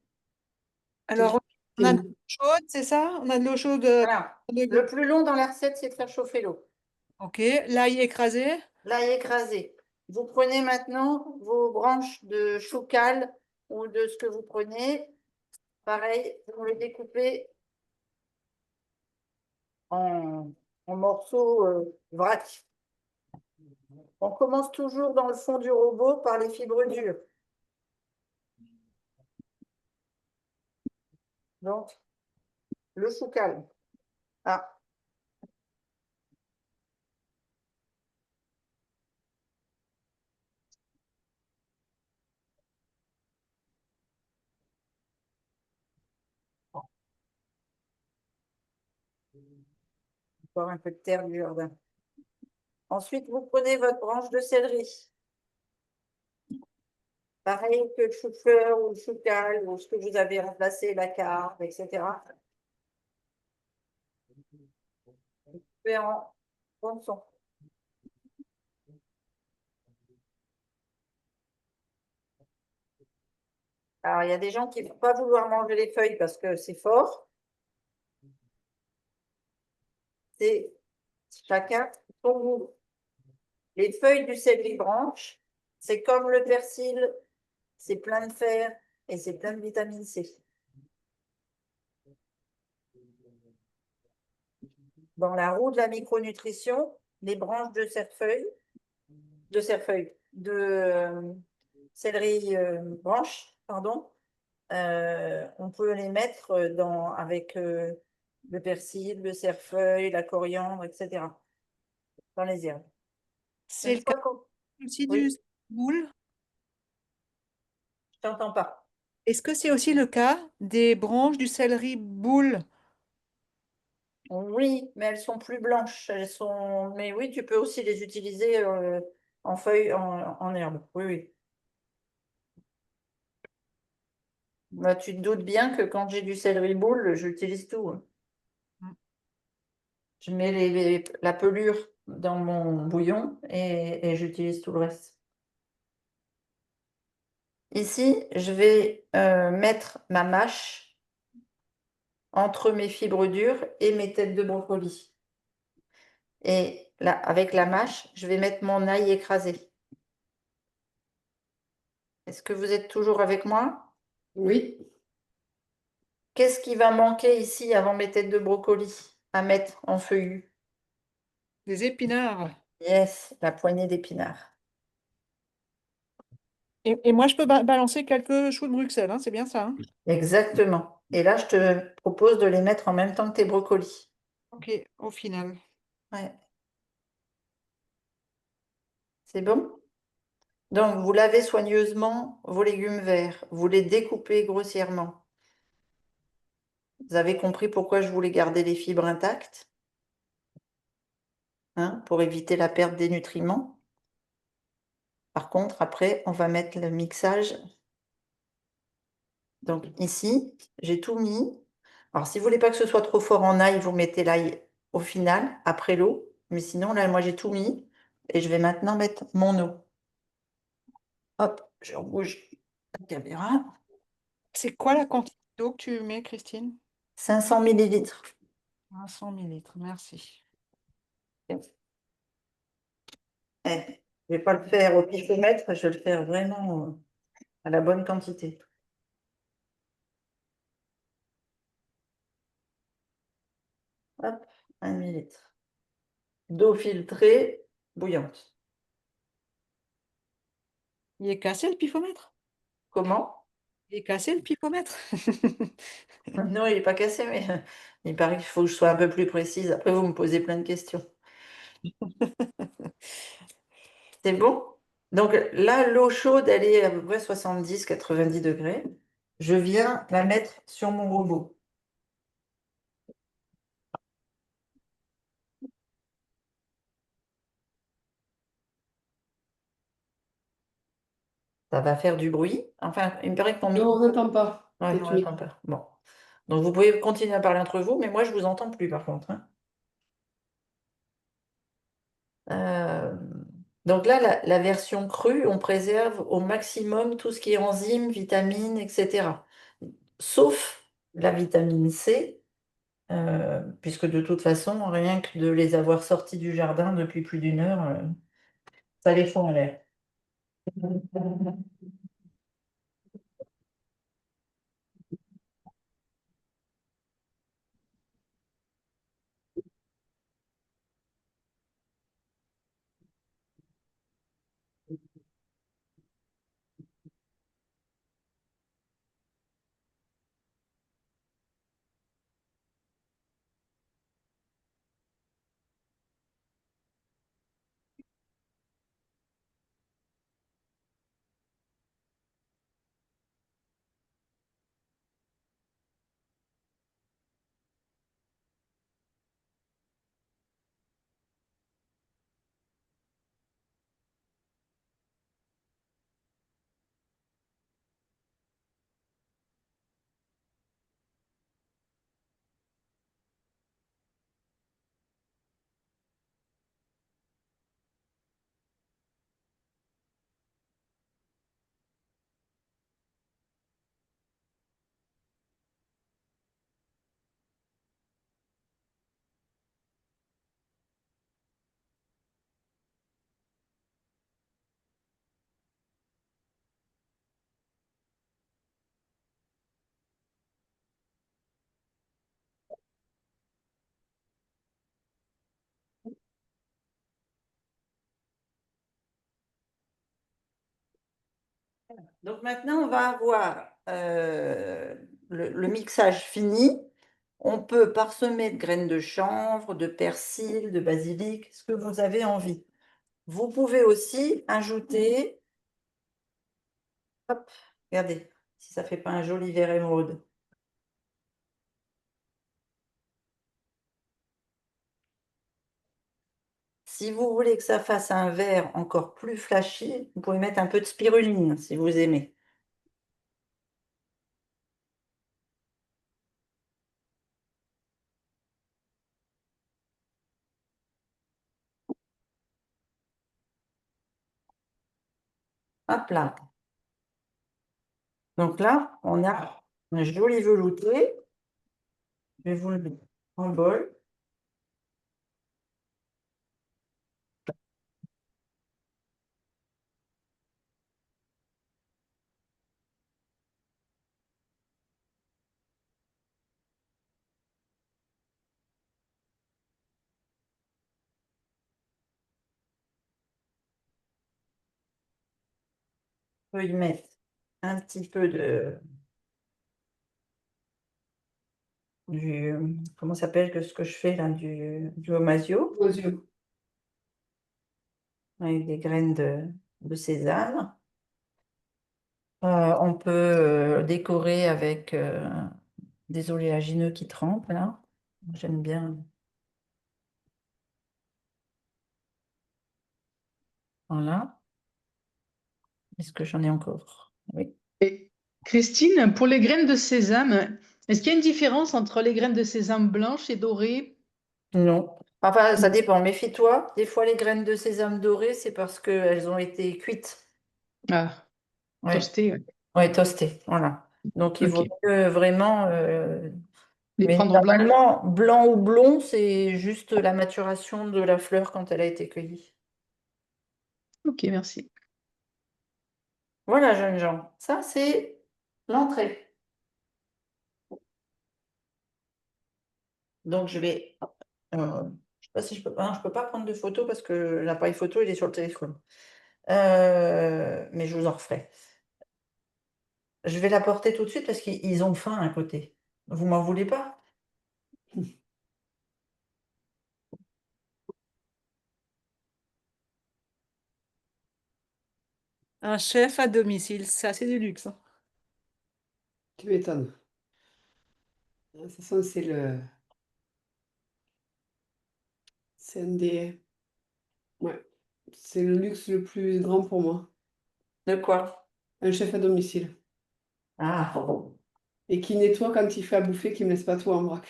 Alors, on a de l'eau chaude, c'est ça? On a de l'eau chaude. Voilà. Le plus long dans la recette, c'est de faire chauffer l'eau. Ok, l'ail écrasé. L'ail écrasé. Vous prenez maintenant vos branches de choucal ou de ce que vous prenez. Pareil, vous les découpez en, en morceaux vrac. On commence toujours dans le fond du robot par les fibres dures. Donc, le choucal. Ah, Encore un peu de terre du jardin. Ensuite, vous prenez votre branche de céleri. Pareil que le chou-fleur ou le chou-cal ou ce que vous avez remplacé, la carbe, etc. Fait en tronçon. Alors, il y a des gens qui ne vont pas vouloir manger les feuilles parce que c'est fort. C'est chacun son goût. Les feuilles du céleri branche, c'est comme le persil, c'est plein de fer et c'est plein de vitamine C. Dans la roue de la micronutrition, les branches de céleri branche, pardon, on peut les mettre avec le persil, le cerfeuil, la coriandre, etc. dans les herbes. C'est Une le cas fois qu'on- aussi Oui, du boule. je t'entends pas. Est-ce que c'est aussi le cas des branches du céleri boule? Oui, mais elles sont plus blanches. Mais oui, tu peux aussi les utiliser en feuilles, en herbe. Oui, oui. Bah, tu te doutes bien que quand j'ai du céleri boule, j'utilise tout, hein. Mm. Je mets la pelure dans mon bouillon et j'utilise tout le reste. Ici, je vais mettre ma mâche entre mes fibres dures et mes têtes de brocoli. Et là, avec la mâche, je vais mettre mon ail écrasé. Est-ce que vous êtes toujours avec moi? Oui. Qu'est-ce qui va manquer ici avant mes têtes de brocoli à mettre en feuillu? Des épinards. Yes, la poignée d'épinards. Et moi, je peux balancer quelques choux de Bruxelles, hein, c'est bien ça, hein? Exactement. Et là, je te propose de les mettre en même temps que tes brocolis. Ok, au final. Ouais. C'est bon? Donc, vous lavez soigneusement vos légumes verts. Vous les découpez grossièrement. Vous avez compris pourquoi je voulais garder les fibres intactes, hein, pour éviter la perte des nutriments. Par contre, après, on va mettre le mixage. Donc ici, j'ai tout mis. Alors, si vous voulez pas que ce soit trop fort en ail, vous mettez l'ail au final, après l'eau. Mais sinon, là, moi, j'ai tout mis. Et je vais maintenant mettre mon eau. Hop, je rebouge la caméra. C'est quoi la quantité d'eau que tu mets, Christine? 500 millilitres. 100 millilitres, merci. Je ne vais pas le faire au pifomètre, je vais le faire vraiment à la bonne quantité. Hop, 1 millilitre. D'eau filtrée, bouillante. Il est cassé le pifomètre? Comment? Il est cassé le pifomètre? Non, il n'est pas cassé, mais il paraît qu'il faut que je sois un peu plus précise. Après, vous me posez plein de questions. C'est bon? Donc là, l'eau chaude, elle est à peu près 70-90 degrés. Je viens la mettre sur mon robot. Ça va faire du bruit. Enfin, il me paraît que mon Non, micro. on n'entend pas. Ouais, on Notre n'entend micro. pas. Bon. Donc vous pouvez continuer à parler entre vous, mais moi, je ne vous entends plus par contre, hein. Euh, Donc là, la version crue, on préserve au maximum tout ce qui est enzymes, vitamines, etc. Sauf la vitamine C, puisque de toute façon, rien que de les avoir sortis du jardin depuis plus d'une heure, ça les fout en l'air. Donc maintenant, on va avoir le mixage fini. On peut parsemer de graines de chanvre, de persil, de basilic, ce que vous avez envie. Vous pouvez aussi ajouter, hop, regardez, si ça fait pas un joli vert émeraude. Si vous voulez que ça fasse un vert encore plus flashy, vous pouvez mettre un peu de spiruline si vous aimez. Hop là. Donc là, on a un joli velouté. Je vais vous le mettre en bol. On peut y mettre un petit peu comment ça s'appelle ce que je fais là, du Omasio, Aux yeux. avec des graines de sésame. On peut décorer avec des oléagineux qui trempent là. J'aime bien. Voilà. Est-ce que j'en ai encore? Oui. Et Christine, pour les graines de sésame, est-ce qu'il y a une différence entre les graines de sésame blanches et dorées? Non. Enfin, ça dépend. Méfie-toi. Des fois, les graines de sésame dorées, c'est parce qu'elles ont été cuites. Ah, Ouais. toastées, ouais. Ouais, toastées. Voilà. Donc, il vaut Ok. mieux vraiment. Les Mais prendre blanches. normalement, blanc ou blond, c'est juste la maturation de la fleur quand elle a été cueillie. Ok, merci. Voilà, jeunes gens. Ça, c'est l'entrée. Donc, je vais. Je sais pas si je peux. Ah, je peux pas prendre de photos parce que l'appareil photo, il est sur le téléphone. Mais je vous en referai. Je vais la porter tout de suite parce qu'ils ont faim à côté. Vous m'en voulez pas? Un chef à domicile, ça c'est du luxe, hein. Tu m'étonnes. De toute façon, c'est un des, ouais, c'est le luxe le plus grand pour moi. De quoi? Un chef à domicile. Ah. Et qui nettoie quand il fait à bouffer, qui me laisse pas tout en vrac.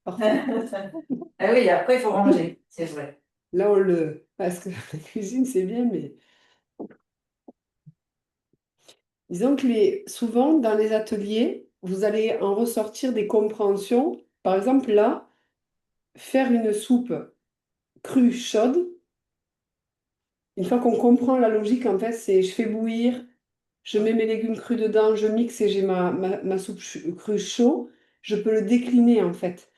Parfait. Ah oui, après, il faut ranger, c'est vrai. Là, parce que la cuisine, c'est bien, mais disons que souvent, dans les ateliers, vous allez en ressortir des compréhensions. Par exemple, là, faire une soupe crue chaude, une fois qu'on comprend la logique, en fait, c'est je fais bouillir, je mets mes légumes crus dedans, je mixe et j'ai ma soupe crue chaud, je peux le décliner, en fait.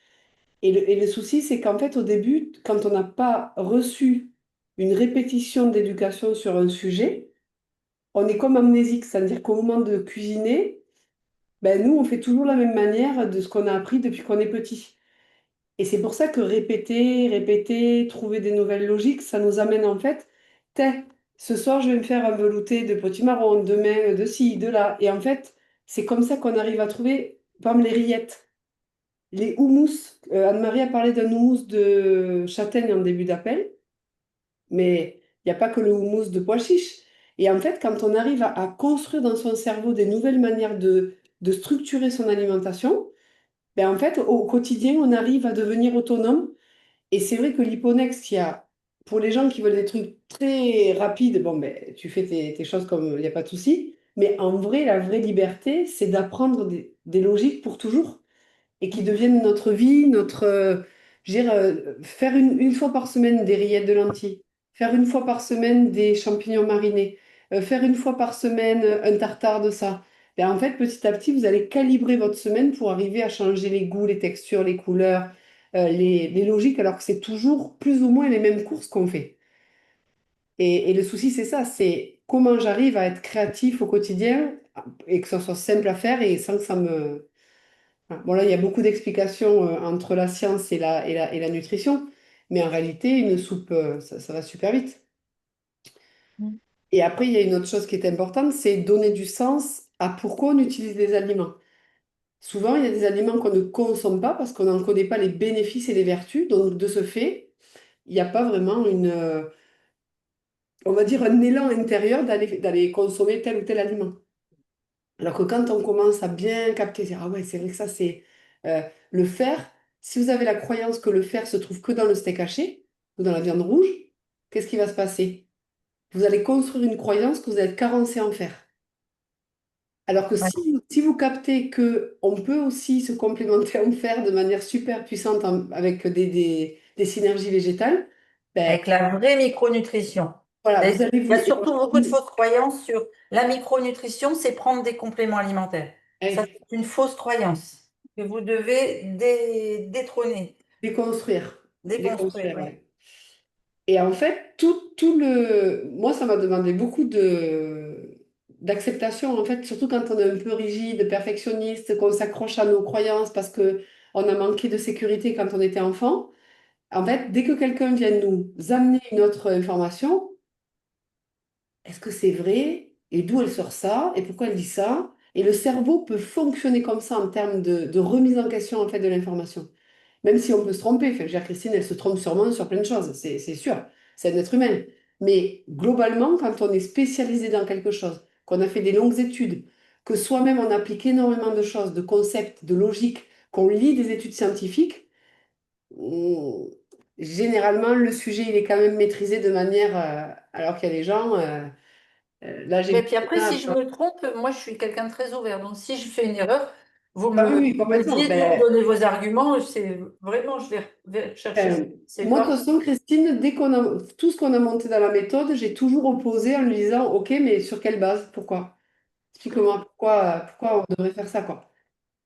Et le souci, c'est qu'en fait, au début, quand on n'a pas reçu une répétition d'éducation sur un sujet, on est comme amnésique, c'est-à-dire qu'au moment de cuisiner, ben, nous, on fait toujours la même manière de ce qu'on a appris depuis qu'on est petit. Et c'est pour ça que répéter, répéter, trouver des nouvelles logiques, ça nous amène en fait, Tiens, ce soir, je vais me faire un velouté de potimarron, demain, de ci, de là. Et en fait, c'est comme ça qu'on arrive à trouver, par exemple, les rillettes. Les houmous, Anne-Marie a parlé d'un houmous de châtaigne en début d'appel, mais il n'y a pas que le houmous de pois chiches. Et en fait, quand on arrive à construire dans son cerveau des nouvelles manières de structurer son alimentation, ben en fait, au quotidien, on arrive à devenir autonome. Et c'est vrai que l'hyponex, pour les gens qui veulent des trucs très rapides, bon, ben, tu fais tes choses comme il n'y a pas de souci. Mais en vrai, la vraie liberté, c'est d'apprendre des logiques pour toujours et qui deviennent notre vie, je veux dire, faire une fois par semaine des rillettes de lentilles, faire une fois par semaine des champignons marinés, faire une fois par semaine un tartare de ça. Et en fait, petit à petit, vous allez calibrer votre semaine pour arriver à changer les goûts, les textures, les couleurs, les logiques, alors que c'est toujours plus ou moins les mêmes courses qu'on fait. Et le souci, c'est ça, c'est comment j'arrive à être créatif au quotidien et que ça soit simple à faire et sans que ça me... Voilà. Bon, là, il y a beaucoup d'explications entre la science et la nutrition, mais en réalité, une soupe, ça va super vite. Mm. Et après, il y a une autre chose qui est importante, c'est donner du sens à pourquoi on utilise des aliments. Souvent, il y a des aliments qu'on ne consomme pas parce qu'on n'en connaît pas les bénéfices et les vertus. Donc, de ce fait, il n'y a pas vraiment on va dire, un élan intérieur d'aller consommer tel ou tel aliment. Alors que quand on commence à bien capter, dire, ah ouais, c'est vrai que ça, c'est euh, le fer. Si vous avez la croyance que le fer se trouve que dans le steak haché ou dans la viande rouge, qu'est-ce qui va se passer? Vous allez construire une croyance que vous êtes carencé en fer. Alors que Ouais. si vous captez que on peut aussi se complémenter en fer de manière super puissante avec des synergies végétales, ben, Avec la vraie micronutrition. voilà, Et vous allez il y a vous... surtout beaucoup de fausses croyances sur la micronutrition, c'est prendre des compléments alimentaires. Ça, eh, c'est une fausse croyance que vous devez détrôner, déconstruire. déconstruire. Déconstruire, Oui. ouais. Et en fait, tout le... Moi, ça m'a demandé beaucoup d'acceptation, en fait, surtout quand on est un peu rigide, perfectionniste, qu'on s'accroche à nos croyances parce que on a manqué de sécurité quand on était enfant. En fait, dès que quelqu'un vient nous amener une autre information, est-ce que c'est vrai? Et d'où elle sort ça? Et pourquoi elle dit ça? Et le cerveau peut fonctionner comme ça en termes de remise en question, en fait, de l'information. Même si on peut se tromper. Enfin, je veux dire, Christine, elle se trompe sûrement sur plein de choses, c'est sûr. C'est un être humain. Mais globalement, quand on est spécialisé dans quelque chose, qu'on a fait des longues études, que soi-même on applique énormément de choses, de concepts, de logique, qu'on lit des études scientifiques, on- généralement, le sujet, il est quand même maîtrisé de manière... alors qu'il y a des gens... là, j'ai Et vu... puis après, si je me trompe, moi, je suis quelqu'un de très ouvert. Donc, si je fais une erreur, Ah oui, oui, vous me complètement. dites, vous me donnez vos arguments. C'est vraiment, je vais chercher ce qui c'est Moi, de pas. toute façon, Christine, dès qu'on a tout ce qu'on a monté dans la méthode, j'ai toujours opposé en lui disant, OK, mais sur quelle base? Pourquoi? Explique-moi pourquoi on devrait faire ça, quoi.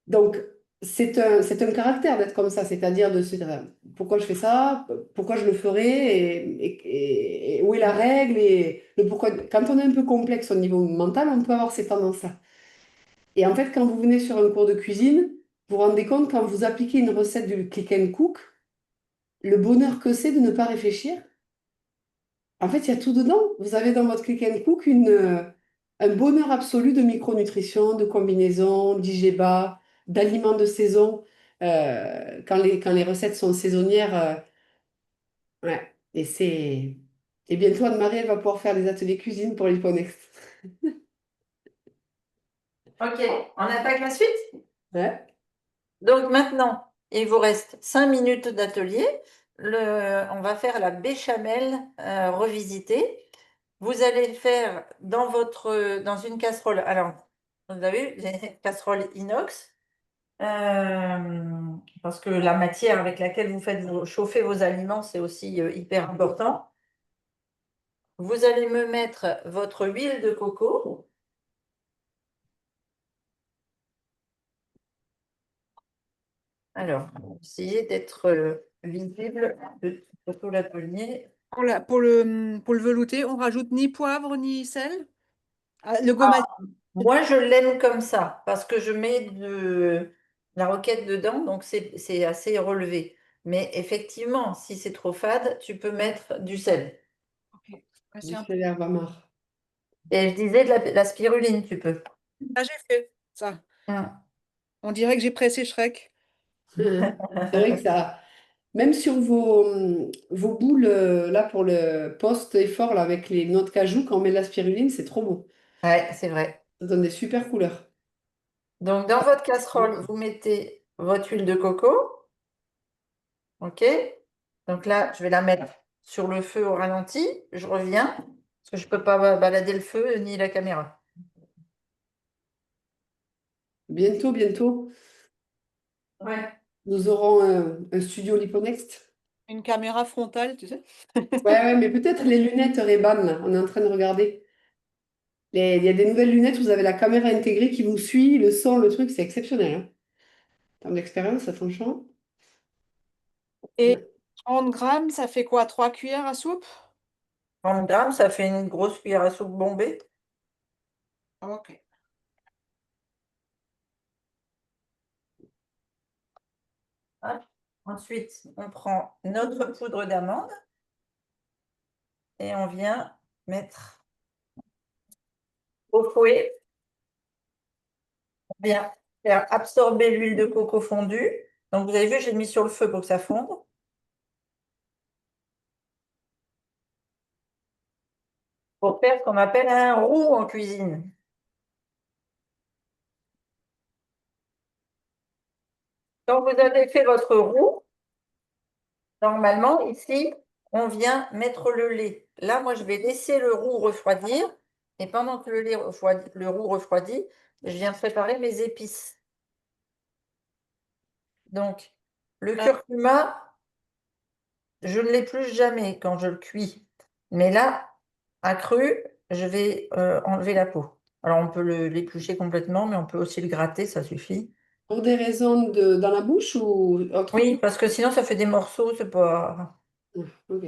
Donc, c'est un caractère d'être comme ça, c'est-à-dire de se dire, pourquoi je fais ça? Pourquoi je le ferai? Et où est la règle? Et le pourquoi. Quand on est un peu complexe au niveau mental, on peut avoir ces tendances-là. Et en fait, quand vous venez sur un cours de cuisine, vous vous rendez compte, quand vous appliquez une recette du click and cook, le bonheur que c'est de ne pas réfléchir. En fait, il y a tout dedans. Vous avez dans votre Click and Cook un bonheur absolu de micronutrition, de combinaison, d'IGBA, d'aliments de saison. Quand les recettes sont saisonnières, ouais. Et bientôt, Anne-Marie, elle va pouvoir faire des ateliers cuisine pour l'Hipponext. OK, on attaque la suite? Ouais. Donc maintenant, il vous reste 5 minutes d'atelier. On va faire la béchamel revisitée. Vous allez le faire dans une casserole. Alors, vous avez vu, les casseroles inox, parce que la matière avec laquelle vous faites chauffer vos aliments, c'est aussi hyper important. Vous allez me mettre votre huile de coco. Alors, essayez d'être visible de tout l'atelier. Pour le velouté, on rajoute ni poivre ni sel. Ah, le gommage. Moi, je l'aime comme ça parce que je mets de la roquette dedans, donc c'est assez relevé. Mais effectivement, si c'est trop fade, tu peux mettre du sel. Ok. Ouais, Du c'est un peu... sel l'herbe amare. Et je disais de la spiruline, tu peux. Ah, j'ai fait ça. Hum. On dirait que j'ai pressé Shrek. C'est vrai que ça, même sur vos boules, là, pour le post-effort, là, avec les noix de cajou, quand on met de la spiruline, c'est trop beau. Ouais, c'est vrai. Ça donne des super couleurs. Donc, dans votre casserole, vous mettez votre huile de coco. OK? Donc là, je vais la mettre sur le feu au ralenti. Je reviens parce que je ne peux pas balader le feu ni la caméra. Bientôt, bientôt, Ouais. nous aurons un studio Liponext. Une caméra frontale, tu sais. Ouais, ouais, mais peut-être les lunettes Ray-Ban, là, on est en train de regarder. Il y a des nouvelles lunettes, vous avez la caméra intégrée qui vous suit, le son, le truc, c'est exceptionnel, hein. En termes d'expérience, ça, franchement. Et Ouais. 30 grammes, ça fait quoi? 3 cuillères à soupe? 30 grammes, ça fait une grosse cuillère à soupe bombée. Ok. Hop. Ensuite, on prend notre poudre d'amande et on vient mettre au fouet. On vient faire absorber l'huile de coco fondue. Donc, vous avez vu, j'ai mis sur le feu pour que ça fonde. Pour faire ce qu'on appelle un roux en cuisine. Quand vous avez fait votre roux, normalement, ici, on vient mettre le lait. Là, moi, je vais laisser le roux refroidir. Et pendant que le roux refroidit, je viens préparer mes épices. Donc, le curcuma, je ne l'épluche jamais quand je le cuis. Mais là, à cru, je vais enlever la peau. Alors, on peut l'éplucher complètement, mais on peut aussi le gratter, ça suffit. Pour des raisons dans la bouche ou autre? Oui, parce que sinon, ça fait des morceaux, c'est pas... Ah, ok.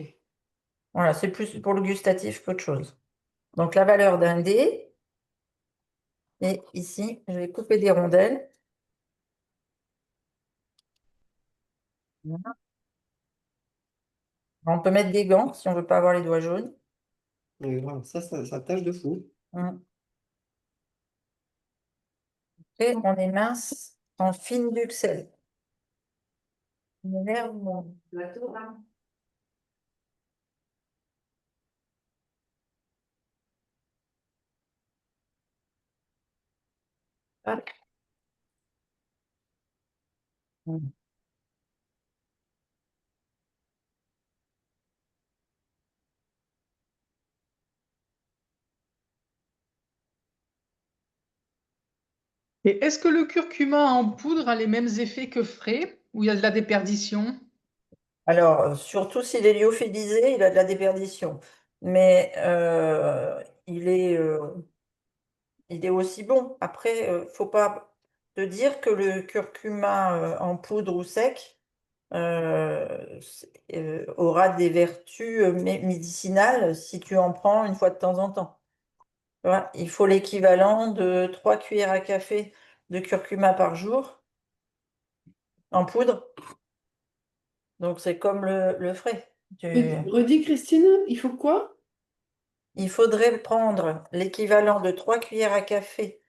Voilà, c'est plus pour le gustatif qu'autre chose. Donc, la valeur d'un dé. Et ici, je vais couper des rondelles. Voilà. On peut mettre des gants si on ne veut pas avoir les doigts jaunes. Ouais, voilà, ça tâche de fou. Et on émince en fine duxelle. On énerve mon plateau là. Hop. Et est-ce que le curcuma en poudre a les mêmes effets que frais ou il y a de la déperdition? Alors, surtout s'il est lyophilisé, il a de la déperdition. Mais il est aussi bon. Après, faut pas te dire que le curcuma en poudre ou sec aura des vertus médicinales si tu en prends une fois de temps en temps. Tu vois, il faut l'équivalent de 3 cuillères à café de curcuma par jour en poudre. Donc, c'est comme le frais. Redis, Christine, il faut quoi? Il faudrait prendre l'équivalent de 3 cuillères à café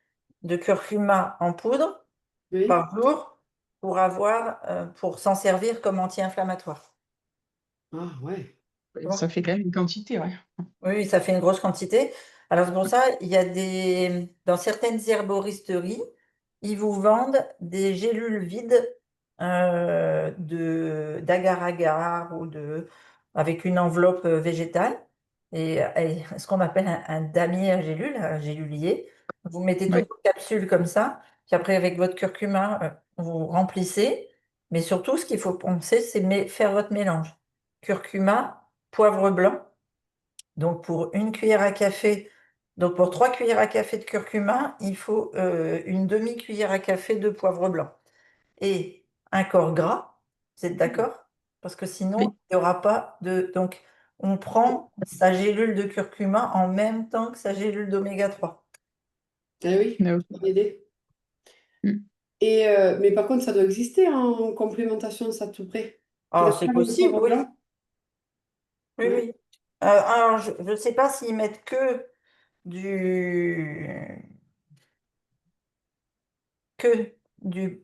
de curcuma en poudre Oui. par jour pour s'en servir comme anti-inflammatoire. Ah, ouais. Ça fait quand même une quantité, ouais. Oui, ça fait une grosse quantité. Alors, c'est pour ça, dans certaines herboristeries, ils vous vendent des gélules vides d'agar-agar avec une enveloppe végétale et ce qu'on appelle un damier à gélules, un gélulier. Vous mettez Ouais. toutes vos capsules comme ça, puis après, avec votre curcuma, vous remplissez. Mais surtout, ce qu'il faut penser, c'est faire votre mélange. Curcuma, poivre blanc. Donc, pour une cuillère à café, donc pour 3 cuillères à café de curcuma, il faut une demi-cuillère à café de poivre blanc. Et un corps gras, vous êtes d'accord? Parce que sinon, Oui. il n'y aura pas de... Donc, on prend sa gélule de curcuma en même temps que sa gélule d'oméga 3. Ah oui, Ah, ok. bonne idée. Mm. Mais par contre, ça doit exister en complémentation, ça tout près. Tu Ah, n'as c'est pas le possible, poivre oui. blanc? Oui, Ouais. oui. Alors, je ne sais pas s'ils mettent du,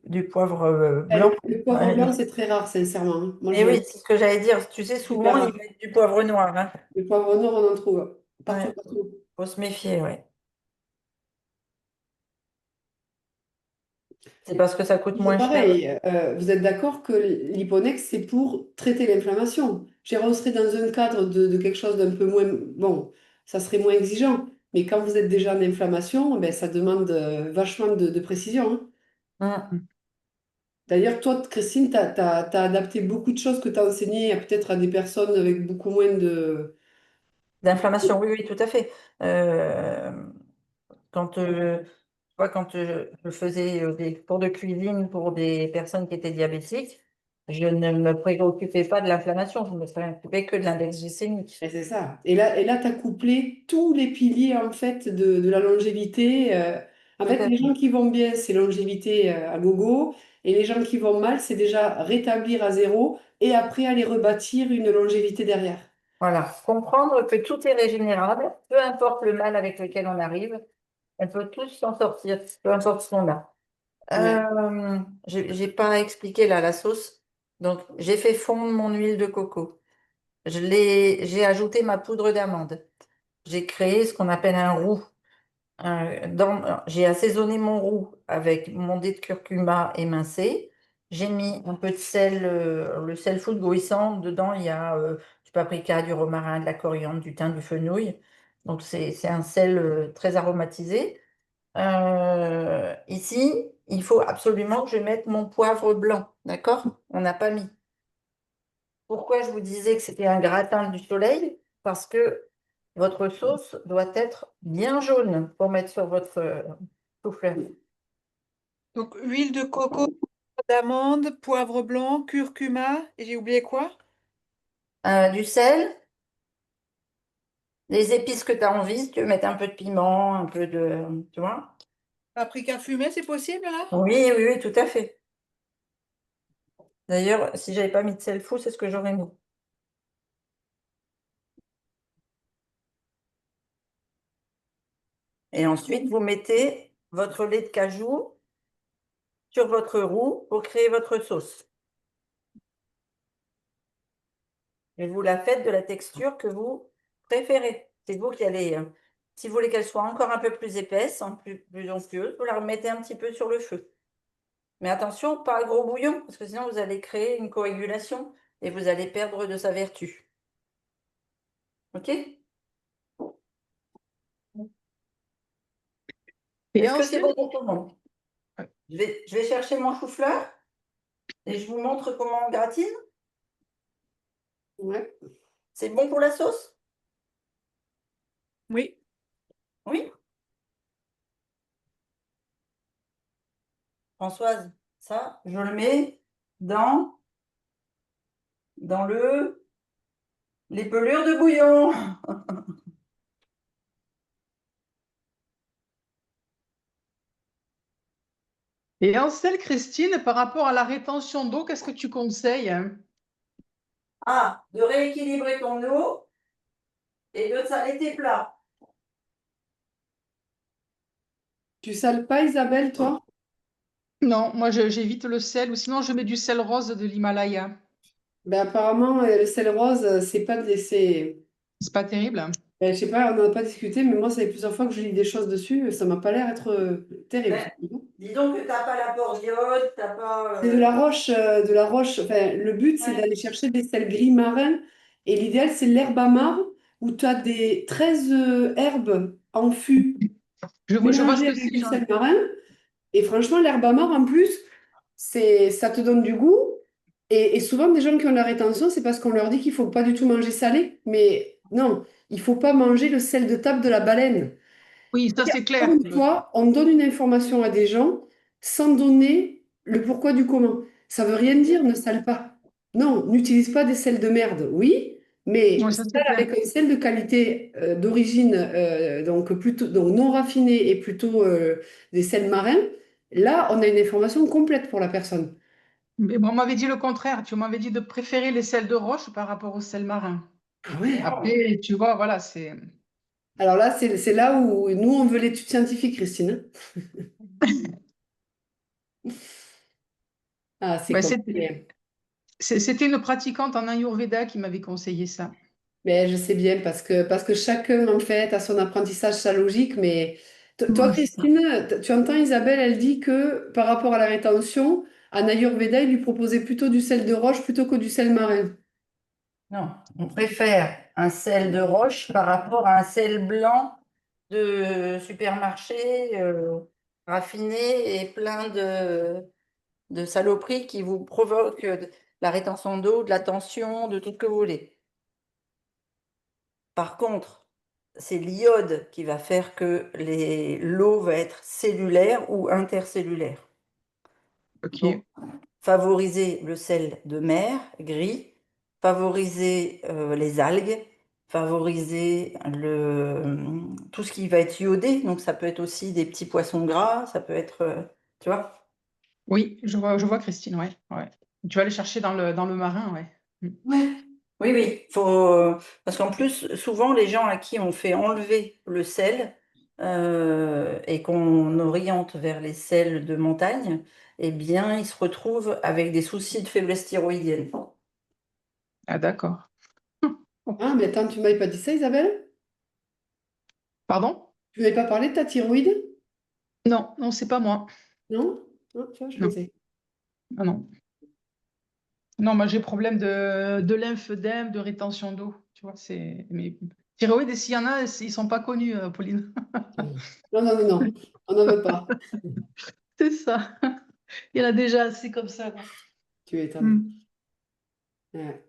du poivre Ah, blanc. le poivre blanc, c'est très rare, sincèrement, hein. Moi, Et je oui, c'est ce que j'allais dire. Tu sais, super souvent, ils rare. mettent du poivre noir, hein. Le poivre noir, on en trouve partout, Ouais, partout. faut se méfier, ouais. C'est parce que ça coûte Toujours moins cher. pareil, vous êtes d'accord que l'hyponex, c'est pour traiter l'inflammation. On serait dans un cadre de quelque chose d'un peu moins... Bon, ça serait moins exigeant. Mais quand vous êtes déjà en inflammation, ben, ça demande vachement de précision, hein. Hum. D'ailleurs, toi, Christine, tu as adapté beaucoup de choses que tu as enseignées peut-être à des personnes avec beaucoup moins de... D'inflammation, oui, oui, tout à fait. Euh, tu vois, quand je faisais des cours de cuisine pour des personnes qui étaient diabétiques, je ne me préoccupais pas de l'inflammation, je me préoccupais que de l'index glycémique. Et c'est ça. Et là tu as couplé tous les piliers en fait de la longévité. En Tout fait, à les fait. gens qui vont bien, c'est longévité à gogo. Et les gens qui vont mal, c'est déjà rétablir à zéro et après aller rebâtir une longévité derrière. Voilà, comprendre que tout est régénérable, peu importe le mal avec lequel on arrive, on peut tous s'en sortir, peu importe ce qu'on a. Ouais. J'ai pas expliqué là la sauce. Donc, j'ai fait fondre mon huile de coco. J'ai ajouté ma poudre d'amande. J'ai créé ce qu'on appelle un roux. J'ai assaisonné mon roux avec mon dé de curcuma émincé. J'ai mis un peu de sel, le sel foudgouissant. Dedans, il y a du paprika, du romarin, de la coriandre, du thym, du fenouil. Donc, c'est un sel très aromatisé. Ici, il faut absolument que je mette mon poivre blanc. D'accord? On n'a pas mis. Pourquoi je vous disais que c'était un gratin du soleil? Parce que votre sauce doit être bien jaune pour mettre sur votre souffleur. Donc, huile de coco, d'amande, poivre blanc, curcuma, et j'ai oublié quoi? Du sel, les épices que tu as envie, si tu veux mettre un peu de piment, un peu de... Tu vois? Paprika fumé, c'est possible là? Oui, oui, oui, tout à fait. D'ailleurs, si j'avais pas mis de sel fou, c'est ce que j'aurais mis. Et ensuite, vous mettez votre lait de cajou sur votre roux pour créer votre sauce. Et vous la faites de la texture que vous préférez. C'est vous qui allez, si vous voulez qu'elle soit encore un peu plus épaisse, plus onctueuse, vous la remettez un petit peu sur le feu. Mais attention, pas un gros bouillon, parce que sinon vous allez créer une coagulation et vous allez perdre de sa vertu. OK? Et Est-ce que c'est ensuite, bon pour tout le monde? Je vais chercher mon chou-fleur et je vous montre comment on gratine. Ouais. C'est bon pour la sauce? Oui. Oui? Françoise, ça, je le mets dans les pelures de bouillon. et Ansel, Christine, par rapport à la rétention d'eau, qu'est-ce que tu conseilles, hein? Ah, de rééquilibrer ton eau et de saler tes plats. Tu sales pas, Isabelle, toi? Non, moi j'évite le sel, ou sinon je mets du sel rose de l'Himalaya. Ben, apparemment, le sel rose, c'est pas de laisser. C'est pas terrible, hein. Ben, je sais pas, on n'en a pas discuté, mais moi, ça fait plusieurs fois que je lis des choses dessus, ça m'a pas l'air être terrible. Ben, dis donc que t'as pas l'apport d'iode, t'as pas. C'est de la roche. Enfin, le but, c'est Ouais. d'aller chercher des sels gris marins. Et l'idéal, c'est l'herbe amare, où tu as des 13 herbes en fût Je vois ce mélangées que avec c'est, du sel marin. Et franchement, l'herbe amare, en plus, ça te donne du goût. Et souvent, des gens qui ont la rétention, c'est parce qu'on leur dit qu'il faut pas du tout manger salé. Mais non, il faut pas manger le sel de table de la baleine. Oui, ça c'est Encore clair. une fois, on donne une information à des gens sans donner le pourquoi du comment. Ça veut rien dire, ne sale pas. Non, n'utilise pas des sels de merde, oui, mais Oui, ça c'est sale clair. avec un sel de qualité d'origine, donc plutôt donc non raffiné et plutôt des sels marins. Là, on a une information complète pour la personne. Mais bon, on m'avait dit le contraire. Tu m'avais dit de préférer les sels de roche par rapport aux sels marins. Ah ouais. Après, tu vois, voilà, c'est. Alors là, c'est là où nous, on veut l'étude scientifique, Christine. Ah, c'est Ouais, compliqué. c'était une pratiquante en Ayurveda qui m'avait conseillé ça. Mais je sais bien parce que chacun en fait a son apprentissage, sa logique. Mais toi, Ouais, c'est ça. Christine, tu entends Isabelle, elle dit que par rapport à la rétention, en Ayurveda, il lui proposait plutôt du sel de roche plutôt que du sel marin. Non, on préfère un sel de roche par rapport à un sel blanc de supermarché raffiné et plein de saloperies qui vous provoquent de la rétention d'eau, de la tension, de tout ce que vous voulez. Par contre, c'est l'iode qui va faire que l'eau va être cellulaire ou intercellulaire. Donc, Ok. favoriser le sel de mer, gris, favoriser les algues, favoriser tout ce qui va être iodé. Donc, ça peut être aussi des petits poissons gras, ça peut être, tu vois? Oui, je vois Christine, ouais, ouais. Tu vas aller chercher dans le marin, ouais. Ouais. Oui, oui, parce qu'en plus, souvent, les gens à qui on fait enlever le sel et qu'on oriente vers les sels de montagne, eh bien, ils se retrouvent avec des soucis de faiblesse thyroïdienne. Ah, d'accord. Ah, mais attends, tu m'avais pas dit ça, Isabelle? Pardon? Tu m'avais pas parlé de ta thyroïde? Non, non, c'est pas moi. Non? Non, tu vois, je Non, pensais. ah non. Non, moi j'ai problème de lymphœdème, de rétention d'eau. Tu vois, c'est. Mais thyroïde, et s'il y en a, ils sont pas connus, Pauline. Non, non, non, non, on n'en veut pas. C'est ça. Il y en a déjà assez comme ça, là. Tu étonnes. Mm. Ouais.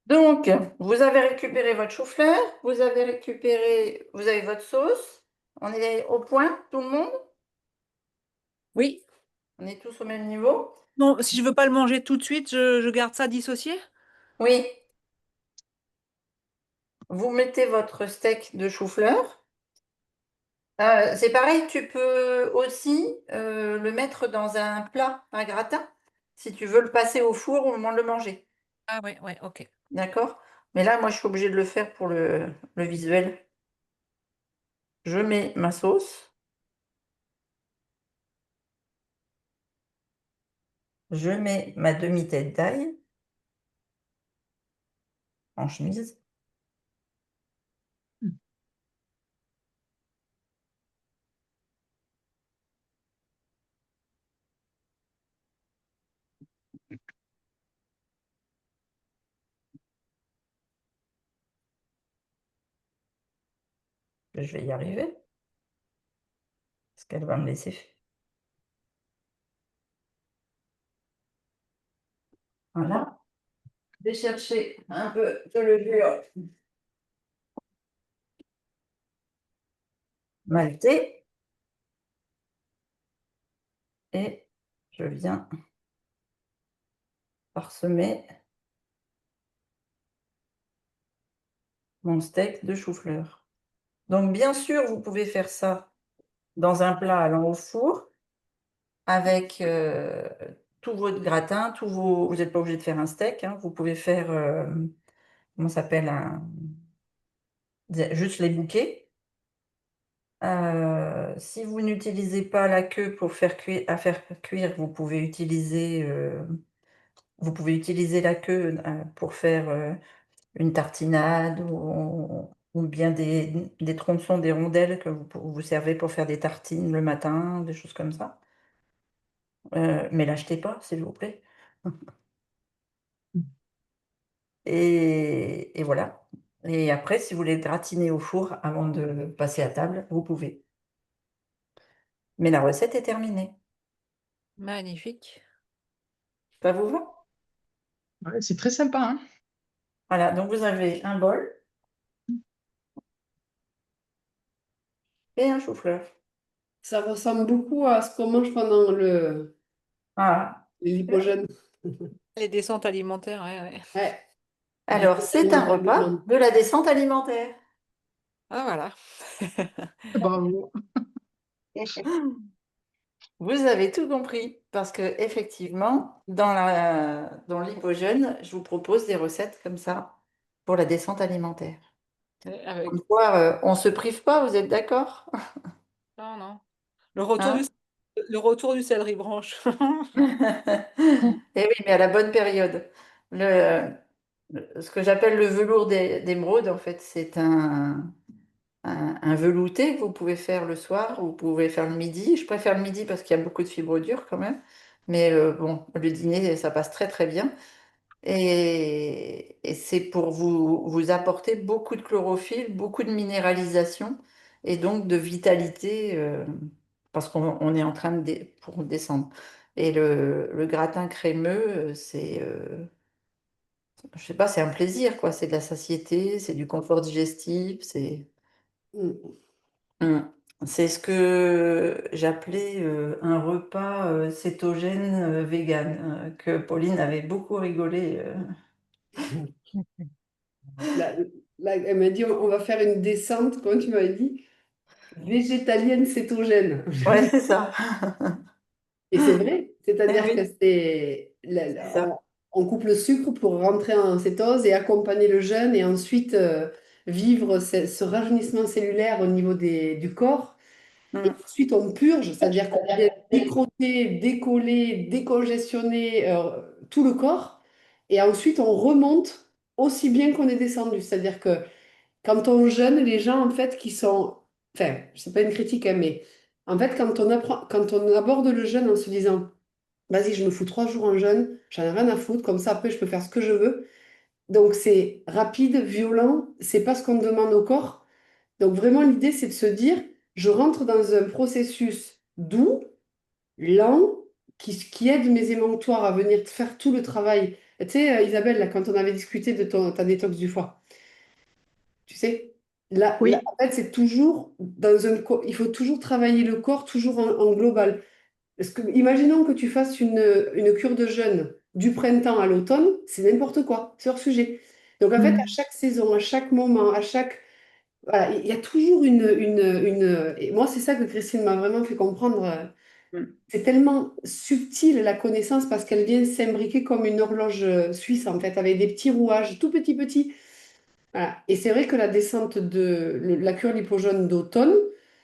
Donc, vous avez récupéré votre chou-fleur, vous avez votre sauce. On est au point, tout le monde? Oui. On est tous au même niveau? Non, si je veux pas le manger tout de suite, je garde ça dissocié? Oui. Vous mettez votre steak de chou-fleur. C'est pareil, tu peux aussi le mettre dans un plat, un gratin, si tu veux le passer au four au moment de le manger. Ah ouais, ouais, ok. D'accord? Mais là, moi, je suis obligée de le faire pour le visuel. Je mets ma sauce. Je mets ma demi-tête d'ail en chemise. Je vais y arriver. Parce qu'elle va me laisser faire. Voilà. Je vais chercher un peu de levure maltée. Et je viens parsemer mon steak de chou-fleur. Donc, bien sûr, vous pouvez faire ça dans un plat allant au four avec tout votre gratin, vous n'êtes pas obligé de faire un steak, hein, vous pouvez faire, comment ça s'appelle, juste les bouquets. Si vous n'utilisez pas la queue pour faire cuire, vous pouvez utiliser la queue pour faire une tartinade ou bien des tronçons, des rondelles que vous servez pour faire des tartines le matin, des choses comme ça. Mais l'achetez pas, s'il vous plaît. Et voilà. Et après, si vous voulez le gratiner au four avant de passer à table, vous pouvez. Mais la recette est terminée. Magnifique. Ça vous va? Ouais, c'est très sympa, hein. Voilà, donc vous avez un bol et un chou-fleur. Ça ressemble beaucoup à ce qu'on mange pendant Voilà. l'hypogène. Les descentes alimentaires, ouais, ouais. Ouais, Alors, c'est un repas de la descente alimentaire. Ah voilà. Bravo. Vous avez tout compris, parce que effectivement, dans l'hypogène, je vous propose des recettes comme ça pour la descente alimentaire. Avec... Comme quoi, on ne se prive pas, vous êtes d'accord? Non, non. Le retour Hein? le retour du céleri branche. Et oui, mais à la bonne période. Ce que j'appelle le velours d'émeraude, en fait, c'est un velouté que vous pouvez faire le soir, ou vous pouvez faire le midi. Je préfère le midi parce qu'il y a beaucoup de fibres dures quand même. Mais bon, le dîner, ça passe très très bien. Et c'est pour vous apporter beaucoup de chlorophylle, beaucoup de minéralisation et donc de vitalité parce qu'on est en train pour descendre. Et le gratin crémeux, je sais pas, c'est un plaisir, quoi. C'est de la satiété, c'est du confort digestif, c'est. Mm. Mm. C'est ce que j'appelais un repas cétogène vegan, que Pauline avait beaucoup rigolé. Là, elle m'a dit, on va faire une descente, comment tu m'avais dit? Végétalienne cétogène. Ouais, c'est ça. Et c'est vrai, Eh c'est-à-dire que oui, c'est ça. on coupe le sucre pour rentrer en cétose et accompagner le jeûne et ensuite vivre ce rajeunissement cellulaire au niveau du corps. Et Mm. ensuite, on purge, c'est-à-dire qu'on vient décrotter, décoller, décongestionner tout le corps. Et ensuite, on remonte aussi bien qu'on est descendu. C'est-à-dire que quand on jeûne, les gens, en fait, qui sont... Enfin, c'est pas une critique, hein, mais en fait, quand on aborde le jeûne en se disant, vas-y, je me fous 3 jours en jeûne, j'en ai rien à foutre, comme ça, après, je peux faire ce que je veux. Donc, c'est rapide, violent, c'est pas ce qu'on demande au corps. Donc vraiment, l'idée, c'est de se dire, je rentre dans un processus doux, lent, qui aide mes émonctoires à venir faire tout le travail. Tu sais, Isabelle, là, quand on avait discuté de ta détox du foie, tu sais, Oui. en fait, c'est toujours il faut toujours travailler le corps, toujours en global. Parce que, imaginons que tu fasses une cure de jeûne du printemps à l'automne, c'est n'importe quoi, c'est hors sujet. Donc en fait, à Mm. chaque saison, à chaque moment, à chaque voilà, il y a toujours Et moi, c'est ça que Christine m'a vraiment fait comprendre. Mm. C'est tellement subtil la connaissance parce qu'elle vient s'imbriquer comme une horloge suisse, en fait, avec des petits rouages, tout petits, petits. Voilà. Et c'est vrai que la descente la cure lipogène d'automne,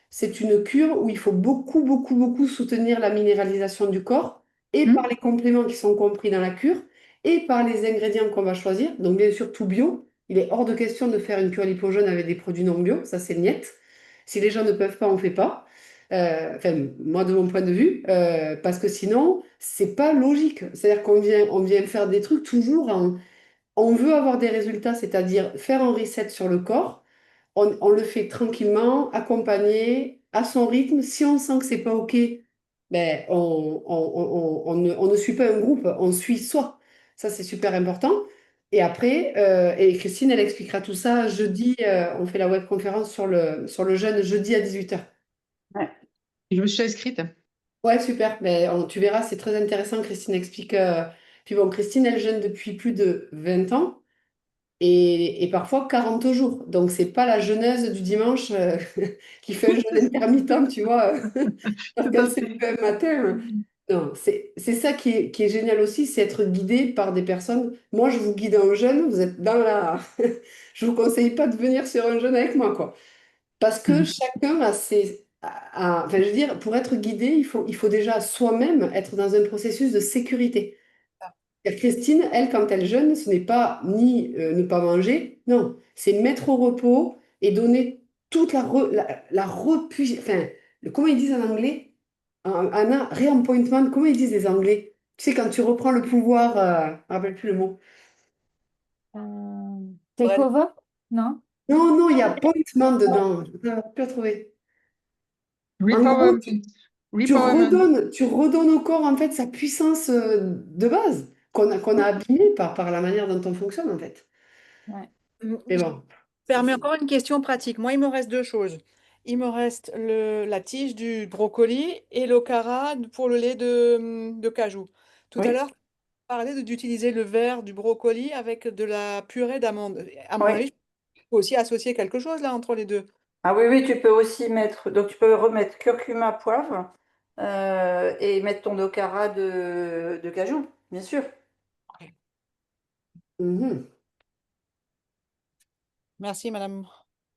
c'est une cure où il faut beaucoup, beaucoup, beaucoup soutenir la minéralisation du corps et par Mm. les compléments qui sont compris dans la cure et par les ingrédients qu'on va choisir. Donc, bien sûr, tout bio. Il est hors de question de faire une cure lipogène avec des produits non bio. Ça, c'est niet. Si les gens ne peuvent pas, on ne fait pas. Enfin, moi, de mon point de vue, parce que sinon, c'est pas logique. C'est-à-dire on vient faire des trucs toujours on veut avoir des résultats, c'est-à-dire faire un reset sur le corps. On le fait tranquillement, accompagné, à son rythme. Si on sent que c'est pas OK, ben, on ne suit pas un groupe, on suit soi. Ça, c'est super important. Et après, et Christine, elle expliquera tout ça jeudi. On fait la webconférence sur le jeûne jeudi à 18h. Ouais. Je me suis inscrite. Ouais, super. Mais tu verras, c'est très intéressant. Christine explique. Puis bon, Christine, elle jeûne depuis plus de 20 ans. Et parfois 40 jours. Donc, c'est pas la jeuneuse du dimanche qui fait un jeûne intermittent, tu vois, parce Tout qu'elle à s'est fait. levée un matin. Non, c'est ça qui est génial aussi, c'est être guidé par des personnes. Moi, je vous guide en jeûne, vous êtes dans la... Je vous conseille pas de venir sur un jeûne avec moi, quoi. Parce que Mm. chacun a enfin, je veux dire, pour être guidé, il faut déjà soi-même être dans un processus de sécurité. Et Christine, elle, quand elle jeûne, ce n'est pas ni ne pas manger, non, c'est mettre au repos et donner toute la enfin, comment ils disent en anglais? Un re-appointment, comment ils disent les Anglais? Tu sais, quand tu reprends le pouvoir, je ne me rappelle plus le mot. Ouais. Takeover? Non? Non, non, il y a appointment dedans. Je ne peux pas trouver. En gros, Repowerment. Repowerment. tu redonnes au corps, en fait, sa puissance de base qu'on a abîmée par la manière dont on fonctionne, en fait. Ouais. Mais Je bon. permets encore une question pratique. Moi, il me reste deux choses. Il me reste la tige du brocoli et l'okara pour le lait de cajou. Tout à Oui, l'heure, tu parlais d'utiliser le verre du brocoli avec de la purée d'amande. À mon oui. avis, il faut aussi associer quelque chose là entre les deux. Ah oui, oui, tu peux aussi mettre, donc tu peux remettre curcuma, poivre et mettre ton docara de cajou, bien sûr, Mhm. Merci, madame.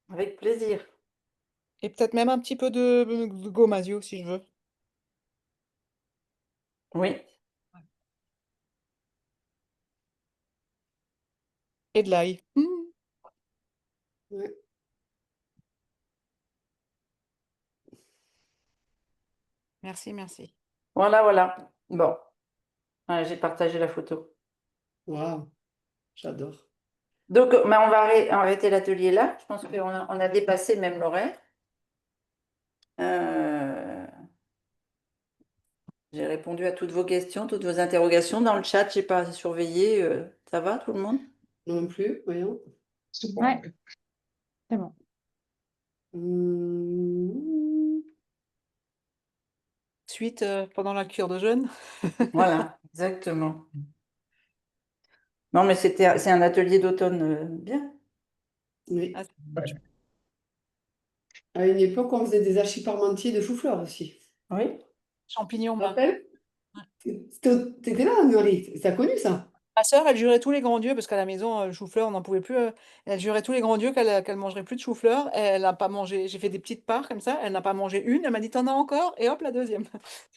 avec plaisir. Et peut-être même un petit peu de gomasio si je veux. Oui, Et de l'ail. Ouais. Merci, merci. voilà, voilà. Bon, voilà, j'ai partagé la photo. Waouh, j'adore. Donc, mais on va arrêter l'atelier là. Je pense on a dépassé même l'horaire. Euh, j'ai répondu à toutes vos questions, toutes vos interrogations. Dans le chat, j'ai pas surveillé. Ça va, tout le monde? Non plus, voyons. C'est bon. Ouais, c'est bon. Hmm. suite pendant la cure de jeûne. Voilà, exactement. Non, mais c'est un atelier d'automne bien. Oui. Ah, c'est- À une époque, on faisait des hachis parmentiers de chou-fleur aussi. Oui. champignons Tu te bas. rappelles? T'étais là, Anne-Marie. T'as connu ça? Ma sœur, elle jurait tous les grands dieux, parce qu'à la maison, le chou-fleur, on n'en pouvait plus. Elle jurait tous les grands dieux qu'elle mangerait plus de chou-fleur. Elle n'a pas mangé. J'ai fait des petites parts comme ça. Elle n'a pas mangé une. Elle m'a dit, t'en as encore? Et hop, la deuxième.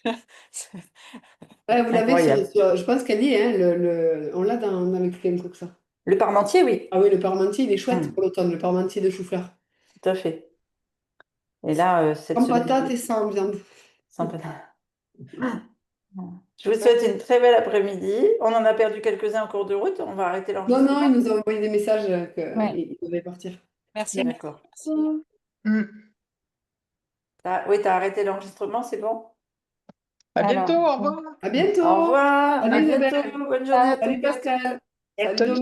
Ouais, vous l'avez Incroyable. je pense qu'elle y est, hein, on l'a dans le Clem Cook, ça. Le parmentier, oui. Ah oui, le parmentier, il est chouette Hmm, pour l'automne, le parmentier de chou-fleur. tout à fait. Et là, cette Sans semaine, patate et sans viande. sans patate. Je vous souhaite une très belle après-midi. On en a perdu quelques-uns en cours de route. On va arrêter Non, non, l'enregistrement. il nous a envoyé des messages Ouais. qu'il devait partir. Merci. D'accord. Merci. Mm. Oui, tu as arrêté l'enregistrement, c'est bon? À Alors, bientôt, au revoir. À bientôt. Au revoir, à Salut Isabelle. bientôt, bonne journée à tous. Salut Pascal. Salut Bientôt. Dominique.